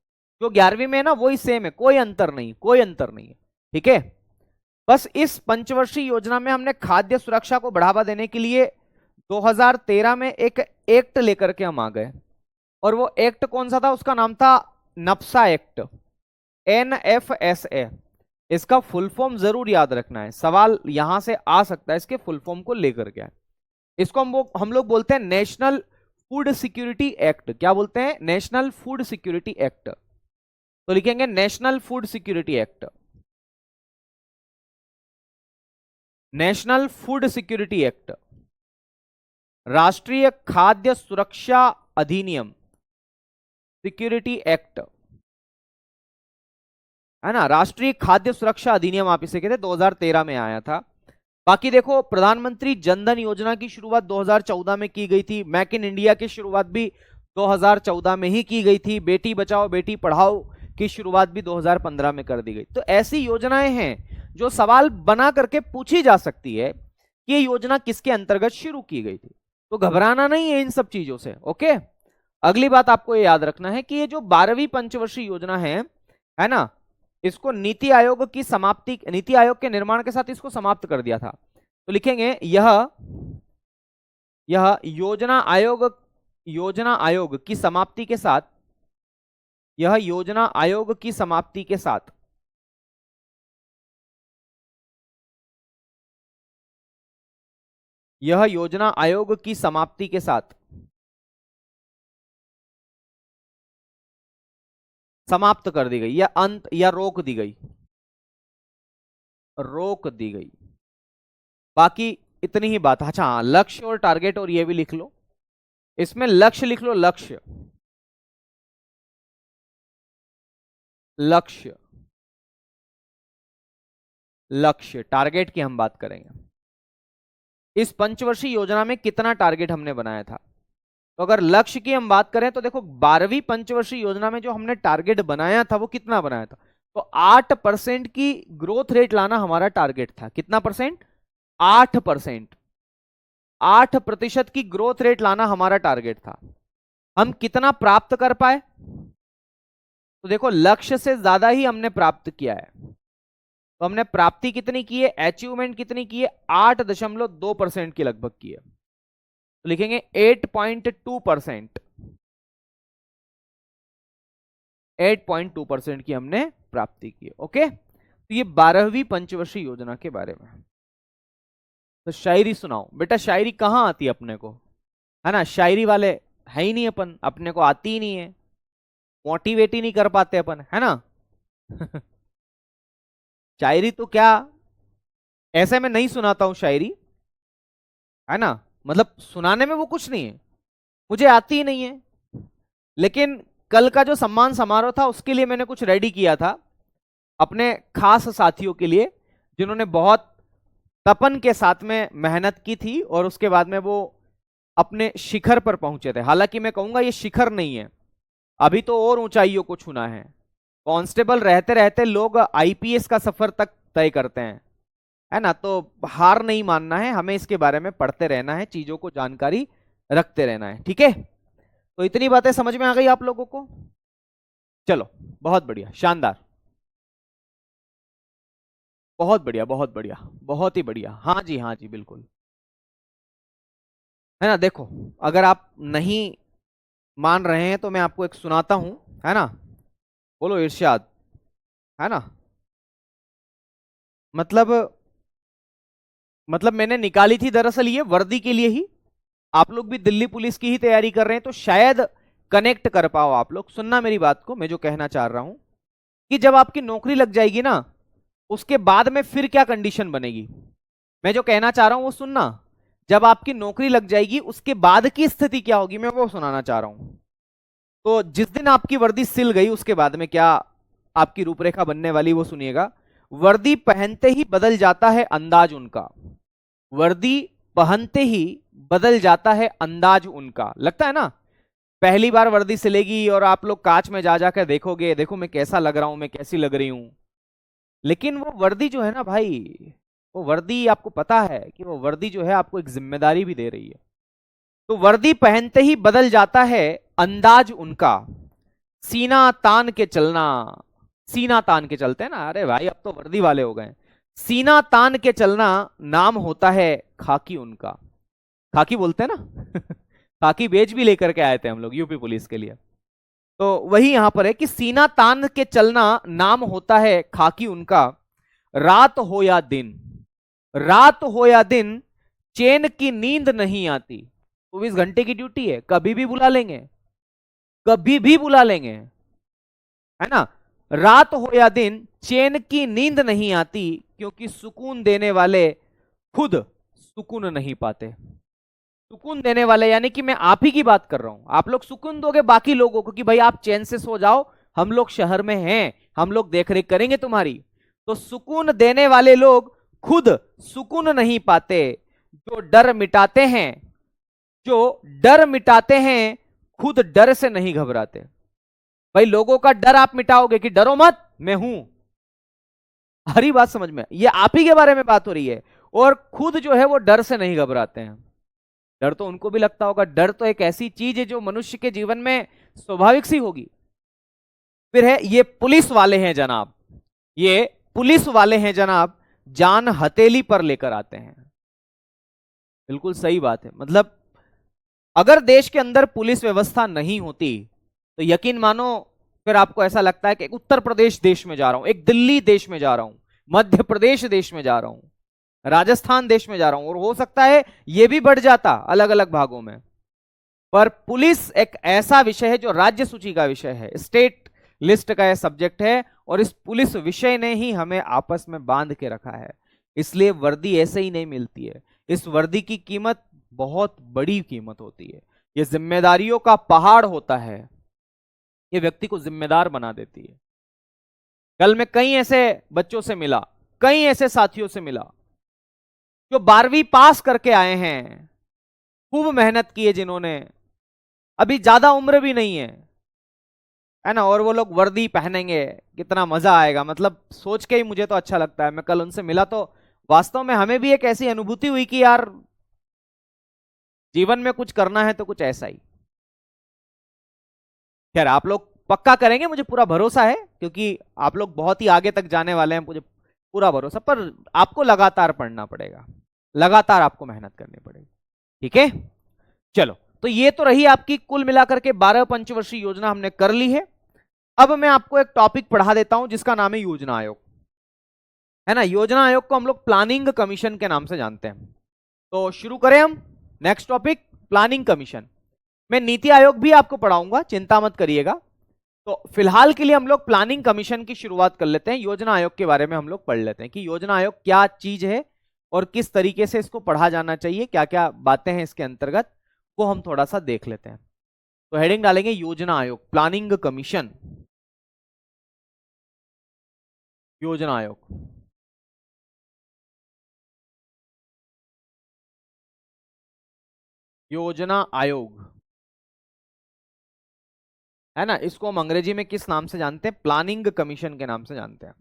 जो 11वीं में है ना, वही सेम है, कोई अंतर नहीं, कोई अंतर नहीं है, ठीक है। बस इस पंचवर्षीय योजना में हमने खाद्य सुरक्षा को बढ़ावा देने के लिए 2013 में एक एक्ट लेकर के हम आ गए। और वो एक्ट कौन सा था? उसका नाम था नप्सा एक्ट, NFSA। इसका फुल फॉर्म जरूर याद रखना है, सवाल यहां से आ सकता है इसके फुल फॉर्म को लेकर के। इसको हम लोग बोलते हैं नेशनल फूड सिक्योरिटी एक्ट। क्या बोलते हैं? National food security act. तो लिखेंगे national food security act, national food security act, राष्ट्रीय खाद्य सुरक्षा अधिनियम, सिक्योरिटी एक्ट, है ना, राष्ट्रीय खाद्य सुरक्षा अधिनियम आप इसे कहते हैं, 2013 में आया था। बाकी देखो, प्रधानमंत्री जनधन योजना की शुरुआत 2014 में की गई थी। मेक इन इंडिया की शुरुआत भी 2014 में ही की गई थी। बेटी बचाओ बेटी पढ़ाओ की शुरुआत भी 2015 में कर दी गई। तो ऐसी योजनाएं हैं जो सवाल बना करके पूछी जा सकती है कि ये योजना किसके अंतर्गत शुरू की गई थी। तो घबराना नहीं है इन सब चीजों से। ओके, अगली बात आपको ये याद रखना है कि ये जो 12वीं पंचवर्षीय योजना है ना, इसको नीति आयोग की समाप्ति, नीति आयोग के निर्माण के साथ इसको समाप्त कर दिया था। तो लिखेंगे यह योजना आयोग की समाप्ति के साथ, यह योजना आयोग की समाप्ति के साथ यह योजना आयोग की समाप्ति के साथ समाप्त कर दी गई, या अंत या रोक दी गई, रोक दी गई। बाकी इतनी ही बात। अच्छा हाँ, लक्ष्य और टारगेट और ये भी लिख लो, इसमें लक्ष्य लिख लो, लक्ष्य, लक्ष्य, लक्ष्य। टारगेट की हम बात करेंगे। इस पंचवर्षीय योजना में कितना टारगेट हमने बनाया था। तो अगर लक्ष्य की हम बात करें तो देखो, 12वीं पंचवर्षीय योजना में जो हमने टारगेट बनाया था वो कितना बनाया था, तो 8% की ग्रोथ रेट लाना हमारा टारगेट था। कितना परसेंट? 8%। 8% की ग्रोथ रेट लाना हमारा टारगेट था। हम कितना प्राप्त कर पाए, तो देखो लक्ष्य से ज्यादा ही हमने प्राप्त किया है। तो हमने प्राप्ति कितनी की है, अचीवमेंट कितनी की है, 8.2% की लगभग की है। तो लिखेंगे 8.2%, 8.2% की हमने प्राप्ति की है। ओके, तो ये 12वीं पंचवर्षीय योजना के बारे में। तो शायरी सुनाओ बेटा। शायरी कहां आती है अपने को, है ना, शायरी वाले है ही नहीं अपन, अपने को आती ही नहीं है, मोटिवेट ही नहीं कर पाते अपन, है ना। शायरी तो क्या, ऐसे में नहीं सुनाता हूं शायरी, है ना, मतलब सुनाने में वो कुछ नहीं है, मुझे आती ही नहीं है। लेकिन कल का जो सम्मान समारोह था उसके लिए मैंने कुछ रेडी किया था अपने खास साथियों के लिए, जिन्होंने बहुत तपन के साथ में मेहनत की थी और उसके बाद में वो अपने शिखर पर पहुंचे थे। हालांकि मैं कहूंगा ये शिखर नहीं है, अभी तो और ऊंचाइयों को छूना है। कांस्टेबल रहते रहते लोग आईपीएस का सफर तक तय करते हैं, है ना। तो हार नहीं मानना है, हमें इसके बारे में पढ़ते रहना है, चीजों को जानकारी रखते रहना है, ठीक है। तो इतनी बातें समझ में आ गई आप लोगों को। चलो बहुत बढ़िया, शानदार, बहुत बढ़िया, बहुत बढ़िया, बहुत ही बढ़िया। हाँ जी, हाँ जी, बिल्कुल, है ना। देखो, अगर आप नहीं मान रहे हैं तो मैं आपको एक सुनाता हूं, है ना। बोलो इरशाद, है ना। मतलब मैंने निकाली थी दरअसल ये वर्दी के लिए ही। आप लोग भी दिल्ली पुलिस की ही तैयारी कर रहे हैं तो शायद कनेक्ट कर पाओ आप लोग। सुनना मेरी बात को, मैं जो कहना चाह रहा हूं कि जब आपकी नौकरी लग जाएगी ना, उसके बाद में फिर क्या कंडीशन बनेगी, मैं जो कहना चाह रहा हूं वो सुनना। जब आपकी नौकरी लग जाएगी उसके बाद की स्थिति क्या होगी, मैं वो सुनाना चाह रहा हूं। तो जिस दिन आपकी वर्दी सिल गई उसके बाद में क्या आपकी रूपरेखा बनने वाली वो सुनिएगा। वर्दी पहनते ही बदल जाता है अंदाज उनका, वर्दी पहनते ही बदल जाता है अंदाज उनका। लगता है ना, पहली बार वर्दी सिलेगी और आप लोग कांच में जा जाकर देखोगे, देखो मैं कैसा लग रहा हूं, मैं कैसी लग रही हूं। लेकिन वो वर्दी जो है ना भाई, वो वर्दी आपको पता है कि वो वर्दी जो है आपको एक जिम्मेदारी भी दे रही है। तो वर्दी पहनते ही बदल जाता है अंदाज उनका, सीना तान के चलना, सीना तान के चलते हैं ना, अरे भाई अब तो वर्दी वाले हो गए। सीना तान के चलना नाम होता है खाकी उनका। खाकी बोलते हैं ना। खाकी बेच भी लेकर के आए थे हम लोग यूपी पुलिस के लिए। तो वही यहां पर है कि सीना तान के चलना नाम होता है खाकी उनका, रात हो या दिन, रात हो या दिन चैन की नींद नहीं आती। 24 घंटे की ड्यूटी है, कभी भी बुला लेंगे, कभी भी बुला लेंगे, है ना। रात हो या दिन चैन की नींद नहीं आती, क्योंकि सुकून देने वाले खुद सुकून नहीं पाते। सुकून देने वाले, यानी कि मैं आप ही की बात कर रहा हूं। आप लोग सुकून दोगे बाकी लोगों को कि भाई आप चैन से सो जाओ, हम लोग शहर में हैं, हम लोग देखरेख करेंगे तुम्हारी। तो सुकून देने वाले लोग खुद सुकून नहीं पाते। जो डर मिटाते हैं, जो डर मिटाते हैं, खुद डर से नहीं घबराते। भाई लोगों का डर आप मिटाओगे कि डरो मत मैं हूं, हरी बात समझ में, ये आप ही के बारे में बात हो रही है। और खुद जो है वो डर से नहीं घबराते हैं। डर तो उनको भी लगता होगा, डर तो एक ऐसी चीज है जो मनुष्य के जीवन में स्वाभाविक सी होगी। फिर है ये पुलिस वाले हैं जनाब, ये पुलिस वाले हैं जनाब, जान हथेली पर लेकर आते हैं। बिल्कुल सही बात है। मतलब अगर देश के अंदर पुलिस व्यवस्था नहीं होती तो यकीन मानो फिर आपको ऐसा लगता है कि एक उत्तर प्रदेश देश में जा रहा हूं, एक दिल्ली देश में जा रहा हूं, मध्य प्रदेश देश में जा रहा हूं, राजस्थान देश में जा रहा हूं, और हो सकता है ये भी बढ़ जाता अलग अलग भागों में। पर पुलिस एक ऐसा विषय है जो राज्य सूची का विषय है, स्टेट लिस्ट का यह सब्जेक्ट है, और इस पुलिस विषय ने ही हमें आपस में बांध के रखा है। इसलिए वर्दी ऐसे ही नहीं मिलती है, इस वर्दी की कीमत बहुत बड़ी कीमत होती है। यह जिम्मेदारियों का पहाड़ होता है, यह व्यक्ति को जिम्मेदार बना देती है। कल मैं कई ऐसे बच्चों से मिला, कई ऐसे साथियों से मिला जो 12वीं पास करके आए हैं, खूब मेहनत की है जिन्होंने, अभी ज्यादा उम्र भी नहीं है ना, और वो लोग वर्दी पहनेंगे, कितना मजा आएगा। मतलब सोच के ही मुझे तो अच्छा लगता है। मैं कल उनसे मिला तो वास्तव में हमें भी एक ऐसी अनुभूति हुई कि यार जीवन में कुछ करना है तो कुछ ऐसा ही। खैर आप लोग पक्का करेंगे, मुझे पूरा भरोसा है, क्योंकि आप लोग बहुत ही आगे तक जाने वाले हैं, मुझे पूरा भरोसा। पर आपको लगातार पढ़ना पड़ेगा, लगातार आपको मेहनत करनी पड़ेगी। ठीक है, चलो, तो ये तो रही आपकी कुल मिलाकर के 12 पंचवर्षीय योजना हमने कर ली है। अब मैं आपको एक टॉपिक पढ़ा देता हूं जिसका नाम है योजना आयोग, है ना। योजना आयोग को हम लोग प्लानिंग कमीशन के नाम से जानते हैं। तो शुरू करें हम। Next topic planning commission. मैं नीति आयोग भी आपको पढ़ाऊंगा, चिंता मत करिएगा। तो फिलहाल के लिए हम लोग प्लानिंग कमीशन की शुरुआत कर लेते हैं। योजना आयोग के बारे में हम लोग पढ़ लेते हैं कि योजना आयोग क्या चीज है और किस तरीके से इसको पढ़ा जाना चाहिए, क्या क्या बातें हैं इसके अंतर्गत, वो हम थोड़ा सा देख लेते हैं। तो हेडिंग डालेंगे योजना आयोग, प्लानिंग कमीशन, योजना आयोग। योजना आयोग, है ना, इसको हम अंग्रेजी में किस नाम से जानते हैं? प्लानिंग कमीशन के नाम से जानते हैं।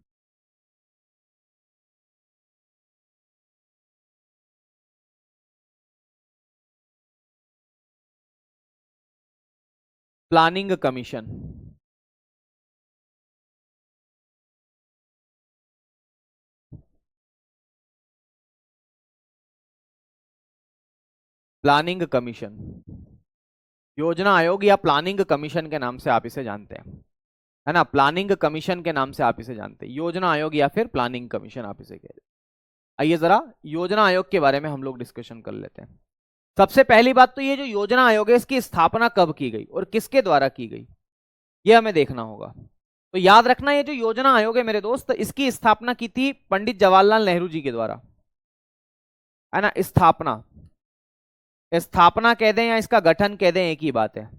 प्लानिंग कमीशन, प्लानिंग कमीशन, योजना आयोग या प्लानिंग कमीशन के नाम से आप इसे जानते हैं, है ना। प्लानिंग कमीशन के नाम से आप इसे जानते हैं, योजना आयोग या फिर प्लानिंग कमीशन आप इसे कहते हैं। आइए जरा योजना आयोग के बारे में हम लोग डिस्कशन कर लेते हैं। सबसे पहली बात तो ये जो योजना आयोग है इसकी स्थापना कब की गई और किसके द्वारा की गई, ये हमें देखना होगा। तो याद रखना, ये जो योजना आयोग है मेरे दोस्त, इसकी स्थापना की थी पंडित जवाहरलाल नेहरू जी के द्वारा, है ना। स्थापना, स्थापना कह दें या इसका गठन कह दें एक ही बात है।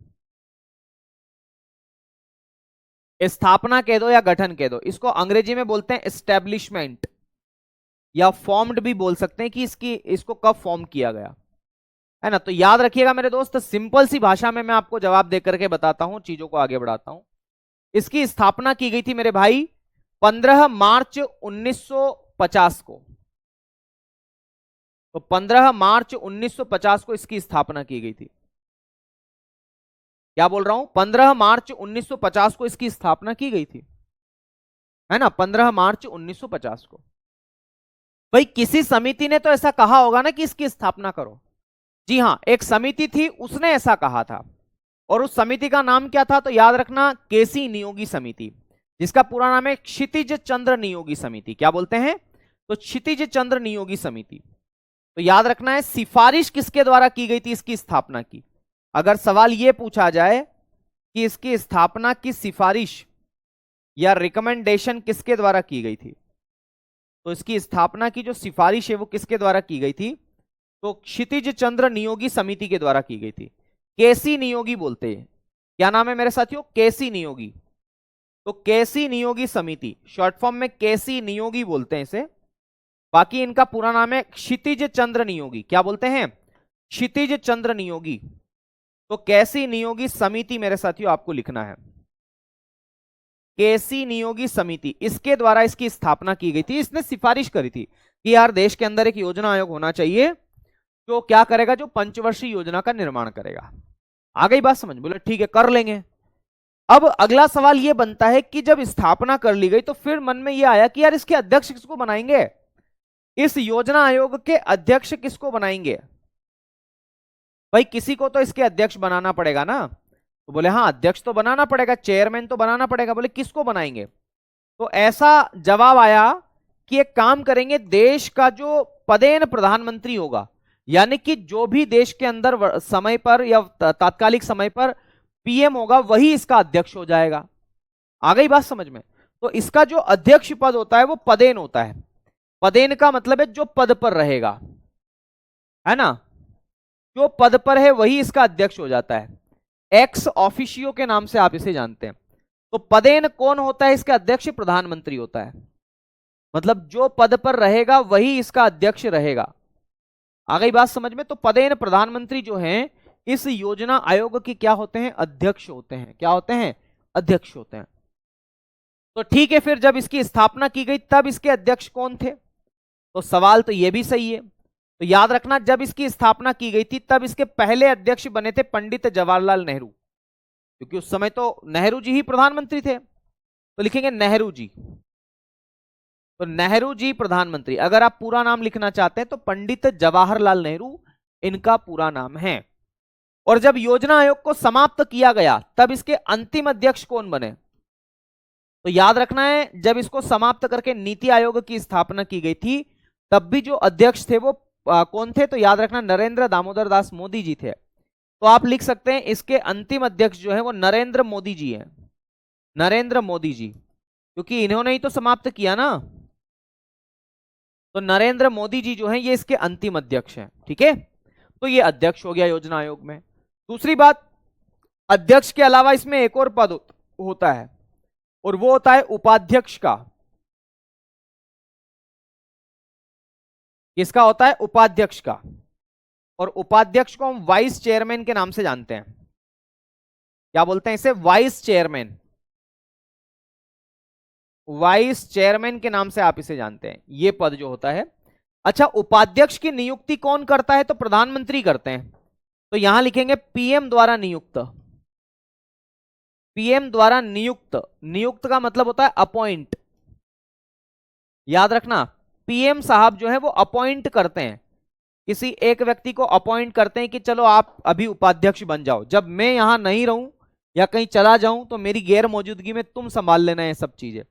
स्थापना कह दो या गठन कह दो, इसको अंग्रेजी में बोलते हैं एस्टेब्लिशमेंट, या फॉर्म्ड भी बोल सकते हैं कि इसको कब फॉर्म किया गया, है ना। तो याद रखिएगा मेरे दोस्त, सिंपल सी भाषा में मैं आपको जवाब देकर के बताता हूं, चीजों को आगे बढ़ाता हूं। इसकी स्थापना की गई थी मेरे भाई 15 मार्च 1950 को। तो 15 मार्च 1950 को इसकी स्थापना की गई थी। क्या बोल रहा हूं? 15 मार्च 1950 को इसकी स्थापना की गई थी, है ना। 15 मार्च 1950 को। भाई किसी समिति ने तो ऐसा कहा होगा ना कि इसकी स्थापना करो। जी हां, एक समिति थी, उसने ऐसा कहा था, और उस समिति का नाम क्या था? तो याद रखना, केसी नियोगी समिति, जिसका पूरा नाम है क्षितिज चंद्र नियोगी समिति। क्या बोलते हैं? तो क्षितिज चंद्र नियोगी समिति। तो याद रखना है, सिफारिश किसके द्वारा की गई थी इसकी स्थापना की। अगर सवाल यह पूछा जाए कि इसकी स्थापना की सिफारिश या रिकमेंडेशन किसके द्वारा की गई थी, तो इसकी स्थापना की जो सिफारिश है वो किसके द्वारा की गई थी? तो क्षितिज चंद्र नियोगी समिति के द्वारा की गई थी। केसी नियोगी बोलते हैं। क्या नाम है मेरे साथियों? केसी नियोगी। तो केसी नियोगी समिति, शॉर्ट फॉर्म में केसी नियोगी बोलते हैं इसे, बाकी इनका पूरा नाम है क्षितिज चंद्र नियोगी। क्या बोलते हैं? क्षितिज चंद्र नियोगी। तो कैसी नियोगी समिति मेरे साथियों आपको लिखना है, केसी नियोगी समिति, इसके द्वारा इसकी स्थापना की गई थी। इसने सिफारिश करी थी कि यार देश के अंदर एक योजना आयोग होना चाहिए जो क्या करेगा, जो पंचवर्षीय योजना का निर्माण करेगा। आ गई बात समझ? बोले ठीक है कर लेंगे। अब अगला सवाल यह बनता है कि जब स्थापना कर ली गई तो फिर मन में यह आया कि यार इसके अध्यक्ष किसको बनाएंगे, इस योजना आयोग के अध्यक्ष किसको बनाएंगे? भाई किसी को तो इसके अध्यक्ष बनाना पड़ेगा ना। तो बोले हाँ अध्यक्ष तो बनाना पड़ेगा, चेयरमैन तो बनाना पड़ेगा। बोले किसको बनाएंगे? तो ऐसा जवाब आया कि एक काम करेंगे, देश का जो पदेन प्रधानमंत्री होगा, यानी कि जो भी देश के अंदर समय पर या तात्कालिक समय पर पीएम होगा वही इसका अध्यक्ष हो जाएगा। आ गई बात समझ में? तो इसका जो अध्यक्ष पद होता है वो पदेन होता है। पदेन का मतलब है जो पद पर रहेगा, है ना, जो पद पर है वही इसका अध्यक्ष हो जाता है। एक्स ऑफिशियो के नाम से आप इसे जानते हैं। तो पदेन कौन होता है इसका अध्यक्ष? प्रधानमंत्री होता है। मतलब जो पद पर रहेगा वही इसका अध्यक्ष रहेगा। आ गई बात समझ में? तो पदेन प्रधानमंत्री जो हैं इस योजना आयोग के क्या होते हैं? अध्यक्ष होते हैं। क्या होते हैं? अध्यक्ष होते हैं। तो ठीक है, फिर जब इसकी स्थापना की गई तब इसके अध्यक्ष कौन थे? तो सवाल तो यह भी सही है। तो याद रखना जब इसकी स्थापना की गई थी तब इसके पहले अध्यक्ष बने थे पंडित जवाहरलाल नेहरू, क्योंकि उस समय तो नेहरू जी ही प्रधानमंत्री थे। तो लिखेंगे नेहरू जी। तो नेहरू जी प्रधानमंत्री। अगर आप पूरा नाम लिखना चाहते हैं तो पंडित जवाहरलाल नेहरू इनका पूरा नाम है। और जब योजना आयोग को समाप्त किया गया तब इसके अंतिम अध्यक्ष कौन बने? तो याद रखना है जब इसको समाप्त करके नीति आयोग की स्थापना की गई थी तब भी जो अध्यक्ष थे वो कौन थे? तो याद रखना नरेंद्र दामोदर दास मोदी जी थे। तो आप लिख सकते हैं इसके अंतिम अध्यक्ष जो है वो नरेंद्र मोदी जी हैं। नरेंद्र मोदी जी, क्योंकि इन्होंने ही तो समाप्त किया ना। तो नरेंद्र मोदी जी जो हैं ये इसके अंतिम अध्यक्ष हैं। ठीक है, तो ये अध्यक्ष हो गया योजना आयोग में। दूसरी बात, अध्यक्ष के अलावा इसमें एक और पद होता है और वो होता है उपाध्यक्ष का। किसका होता है? उपाध्यक्ष का। और उपाध्यक्ष को हम वाइस चेयरमैन के नाम से जानते हैं। क्या बोलते हैं इसे? Vice chairman. वाइस चेयरमैन के नाम से आप इसे जानते हैं, ये पद जो होता है। अच्छा, उपाध्यक्ष की नियुक्ति कौन करता है? तो प्रधानमंत्री करते हैं। तो यहां लिखेंगे पीएम द्वारा नियुक्त। पीएम द्वारा नियुक्त। नियुक्त का मतलब होता है अपॉइंट। याद रखना पीएम साहब जो है वो अपॉइंट करते हैं, किसी एक व्यक्ति को अपॉइंट करते हैं कि चलो आप अभी उपाध्यक्ष बन जाओ, जब मैं यहां नहीं रहूं या कहीं चला जाऊं तो मेरी गैर मौजूदगी में तुम संभाल लेना ये सब चीजें,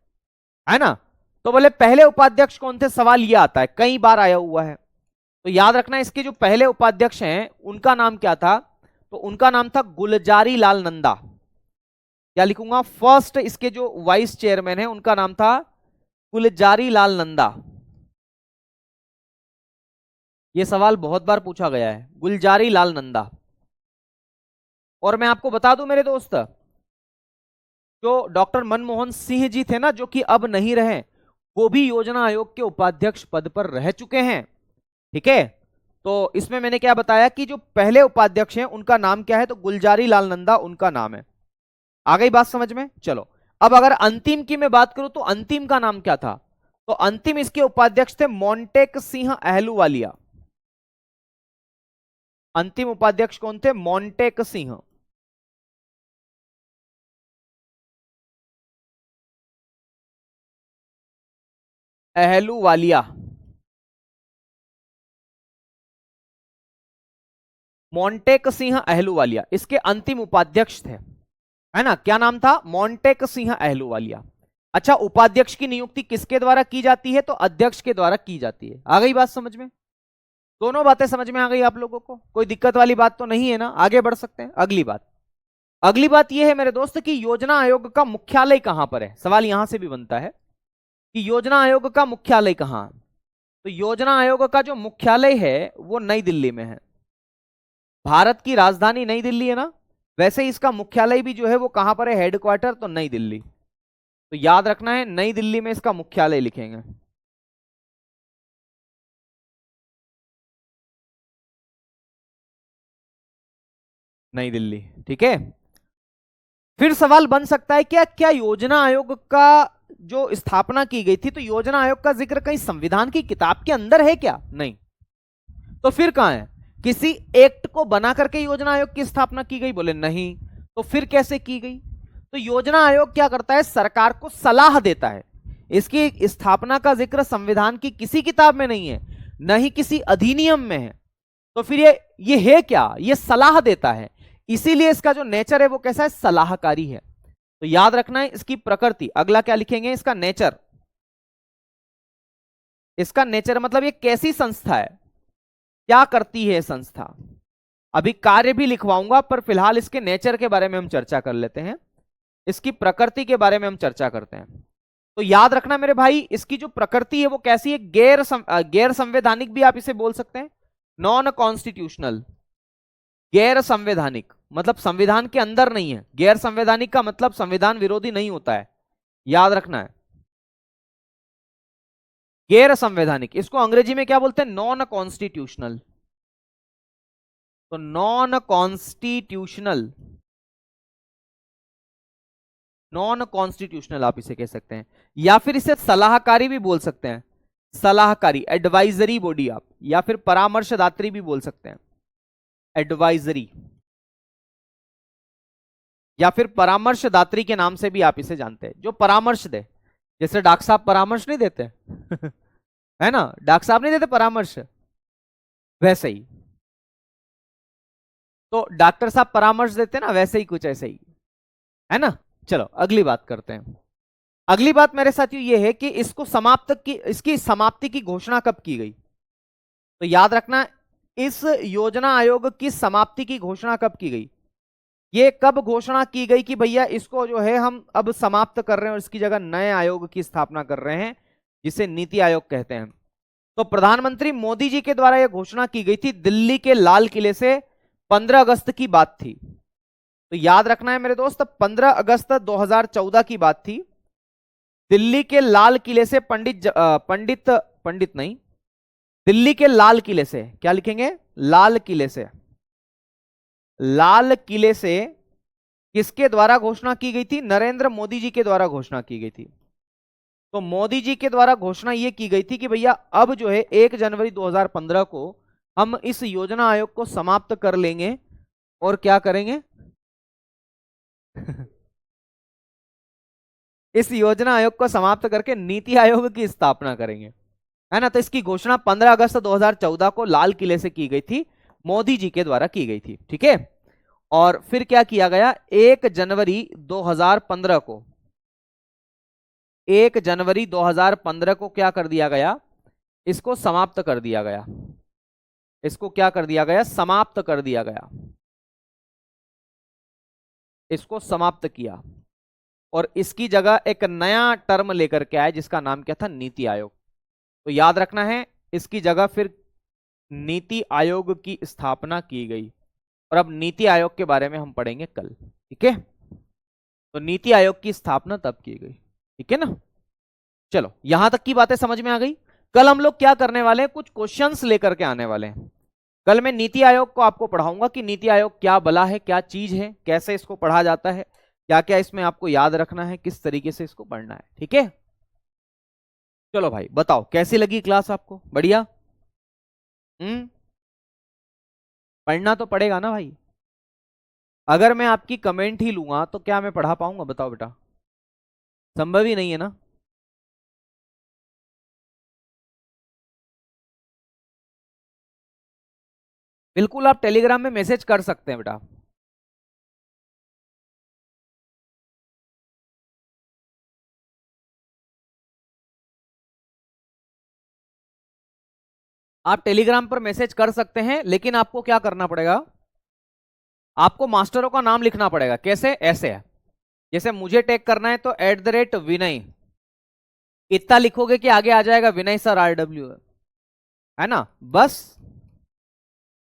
है ना। तो बोले पहले उपाध्यक्ष कौन थे? सवाल ये आता है, कई बार आया हुआ है। तो याद रखना इसके जो पहले उपाध्यक्ष हैं उनका नाम क्या था? तो उनका नाम था गुलजारी लाल नंदा। क्या लिखूंगा? फर्स्ट इसके जो वाइस चेयरमैन है उनका नाम था गुलजारी लाल नंदा। यह सवाल बहुत बार पूछा गया है, गुलजारी लाल नंदा। और मैं आपको बता दूं मेरे दोस्त, जो डॉक्टर मनमोहन सिंह जी थे ना, जो कि अब नहीं रहे, वो भी योजना आयोग के उपाध्यक्ष पद पर रह चुके हैं। ठीक है, तो इसमें मैंने क्या बताया कि जो पहले उपाध्यक्ष हैं उनका नाम क्या है? तो गुलजारी लाल नंदा उनका नाम है। आ गई बात समझ में? चलो, अब अगर अंतिम की मैं बात करूं तो अंतिम का नाम क्या था? तो अंतिम इसके उपाध्यक्ष थे मोंटेक सिंह अहलूवालिया। अंतिम उपाध्यक्ष कौन थे? मोंटेक सिंह। अहलूवालिया। मोंटेक सिंह अहलूवालिया इसके अंतिम उपाध्यक्ष थे, है ना। क्या नाम था? मोंटेक सिंह अहलूवालिया। अच्छा, उपाध्यक्ष की नियुक्ति किसके द्वारा की जाती है? तो अध्यक्ष के द्वारा की जाती है। आ गई बात समझ में? दोनों बातें समझ में आ गई आप लोगों को? कोई दिक्कत वाली बात तो नहीं है ना? आगे बढ़ सकते हैं। अगली बात यह है मेरे दोस्त कि योजना आयोग का मुख्यालय कहां पर है। सवाल यहां से भी बनता है कि योजना आयोग का मुख्यालय कहां है। तो योजना आयोग का जो मुख्यालय है वो नई दिल्ली में है। भारत की राजधानी नई दिल्ली है ना, वैसे ही इसका मुख्यालय भी जो है वो कहां पर है, हेडक्वार्टर, तो नई दिल्ली। तो याद रखना है नई दिल्ली में इसका मुख्यालय लिखेंगे। नई दिल्ली, ठीक है। फिर सवाल बन सकता है क्या क्या योजना आयोग का जो स्थापना की गई थी, तो योजना आयोग का जिक्र कहीं संविधान की किताब के अंदर है क्या? नहीं। तो फिर कहां है? किसी एक्ट को बना करके योजना आयोग की स्थापना की गई? बोले नहीं। तो फिर कैसे की गई? तो योजना आयोग क्या करता है, सरकार को सलाह देता है। इसकी स्थापना का जिक्र संविधान की किसी किताब में नहीं है, न ही किसी अधिनियम में है। तो फिर ये है क्या? ये सलाह देता है, इसीलिए इसका जो नेचर है वो कैसा है, सलाहकारी है। तो याद रखना है इसकी प्रकृति। अगला क्या लिखेंगे, इसका नेचर। इसका नेचर मतलब ये कैसी संस्था है, क्या करती है संस्था। अभी कार्य भी लिखवाऊंगा, पर फिलहाल इसके नेचर के बारे में हम चर्चा कर लेते हैं, इसकी प्रकृति के बारे में हम चर्चा करते हैं। तो याद रखना मेरे भाई, इसकी जो प्रकृति है वो कैसी है, गैर संवैधानिक भी आप इसे बोल सकते हैं, नॉन कॉन्स्टिट्यूशनल। गैर संवैधानिक मतलब संविधान के अंदर नहीं है, गैर संवैधानिक का मतलब संविधान विरोधी नहीं होता है, याद रखना है। गैर संवैधानिक, इसको अंग्रेजी में क्या बोलते हैं, नॉन कॉन्स्टिट्यूशनल। तो नॉन कॉन्स्टिट्यूशनल, नॉन कॉन्स्टिट्यूशनल आप इसे कह सकते हैं, या फिर इसे सलाहकारी भी बोल सकते हैं, सलाहकारी, एडवाइजरी बॉडी आप, या फिर परामर्शदात्री भी बोल सकते हैं, एडवाइजरी या फिर परामर्शदात्री के नाम से भी आप इसे जानते हैं, जो परामर्श दे। जैसे डॉक्टर साहब परामर्श नहीं देते है ना, डॉक्टर साहब नहीं देते परामर्श, वैसे ही। तो डॉक्टर साहब परामर्श देते ना, वैसे ही कुछ ऐसे ही है ना। चलो अगली बात करते हैं। अगली बात मेरे साथियों ये है कि इसकी समाप्ति की घोषणा कब की गई? तो याद रखना, इस योजना आयोग की समाप्ति की घोषणा कब की गई? ये कब घोषणा की गई कि भैया इसको जो है हम अब समाप्त कर रहे हैं और इसकी जगह नए आयोग की स्थापना कर रहे हैं, जिसे नीति आयोग कहते हैं। तो प्रधानमंत्री मोदी जी के द्वारा यह घोषणा की गई थी, दिल्ली के लाल किले से 15 अगस्त की बात थी। तो याद रखना है मेरे दोस्त, 15 अगस्त 2014 की बात थी। दिल्ली के लाल किले से पंडित नहीं, दिल्ली के लाल किले से, क्या लिखेंगे, लाल किले से, लाल किले से किसके द्वारा घोषणा की गई थी? नरेंद्र मोदी जी के द्वारा घोषणा की गई थी। तो मोदी जी के द्वारा घोषणा यह की गई थी कि भैया अब जो है 1 जनवरी 2015 को हम इस योजना आयोग को समाप्त कर लेंगे और क्या करेंगे इस योजना आयोग को समाप्त करके नीति आयोग की स्थापना करेंगे, है ना। तो इसकी घोषणा 15 अगस्त 2014 को लाल किले से की गई थी, मोदी जी के द्वारा की गई थी, ठीक है। और फिर क्या किया गया, 1 जनवरी 2015 को, 1 जनवरी 2015 को क्या कर दिया गया, इसको समाप्त कर दिया गया। इसको क्या कर दिया गया, समाप्त कर दिया गया, इसको समाप्त किया। और इसकी जगह एक नया टर्म लेकर के आए जिसका नाम क्या था, नीति आयोग। तो याद रखना है इसकी जगह फिर नीति आयोग की स्थापना की गई। और अब नीति आयोग के बारे में हम पढ़ेंगे कल, ठीक है। तो नीति आयोग की स्थापना तब की गई, ठीक है ना। चलो यहां तक की बातें समझ में आ गई। कल हम लोग क्या करने वाले हैं, कुछ क्वेश्चंस लेकर के आने वाले हैं। कल मैं नीति आयोग को आपको पढ़ाऊंगा कि नीति आयोग क्या बला है, क्या चीज है, कैसे इसको पढ़ा जाता है, क्या क्या इसमें आपको याद रखना है, किस तरीके से इसको पढ़ना है, ठीक है। चलो भाई बताओ कैसी लगी क्लास आपको, बढ़िया? पढ़ना तो पड़ेगा ना भाई। अगर मैं आपकी कमेंट ही लूंगा तो क्या मैं पढ़ा पाऊंगा, बताओ बेटा, संभव ही नहीं है ना। बिल्कुल आप टेलीग्राम में मैसेज कर सकते हैं बेटा। आप टेलीग्राम पर मैसेज कर सकते हैं, लेकिन आपको क्या करना पड़ेगा, आपको मास्टरों का नाम लिखना पड़ेगा। कैसे? ऐसे है, जैसे मुझे टैग करना है तो @विनय इतना लिखोगे कि आगे आ जाएगा विनय सर RW। है ना, बस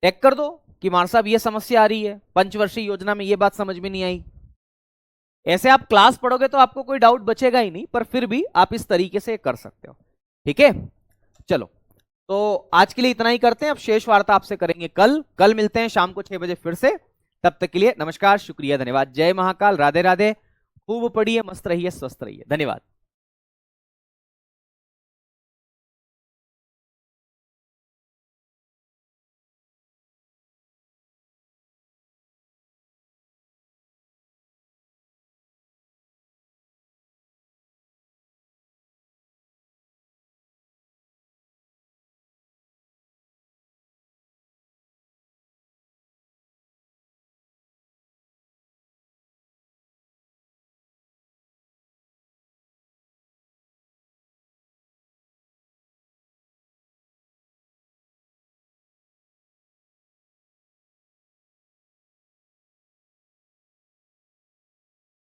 टेक कर दो कि मार साहब ये समस्या आ रही है, पंचवर्षीय योजना में ये बात समझ में नहीं आई। ऐसे आप क्लास पढ़ोगे तो आपको कोई डाउट बचेगा ही नहीं, पर फिर भी आप इस तरीके से कर सकते हो। ठीक है, चलो तो आज के लिए इतना ही करते हैं। अब शेष वार्ता आपसे करेंगे कल मिलते हैं शाम को 6 बजे फिर से। तब तक के लिए नमस्कार, शुक्रिया, धन्यवाद, जय महाकाल, राधे राधे, खूब पढ़िए, मस्त रहिए, स्वस्थ रहिए, धन्यवाद।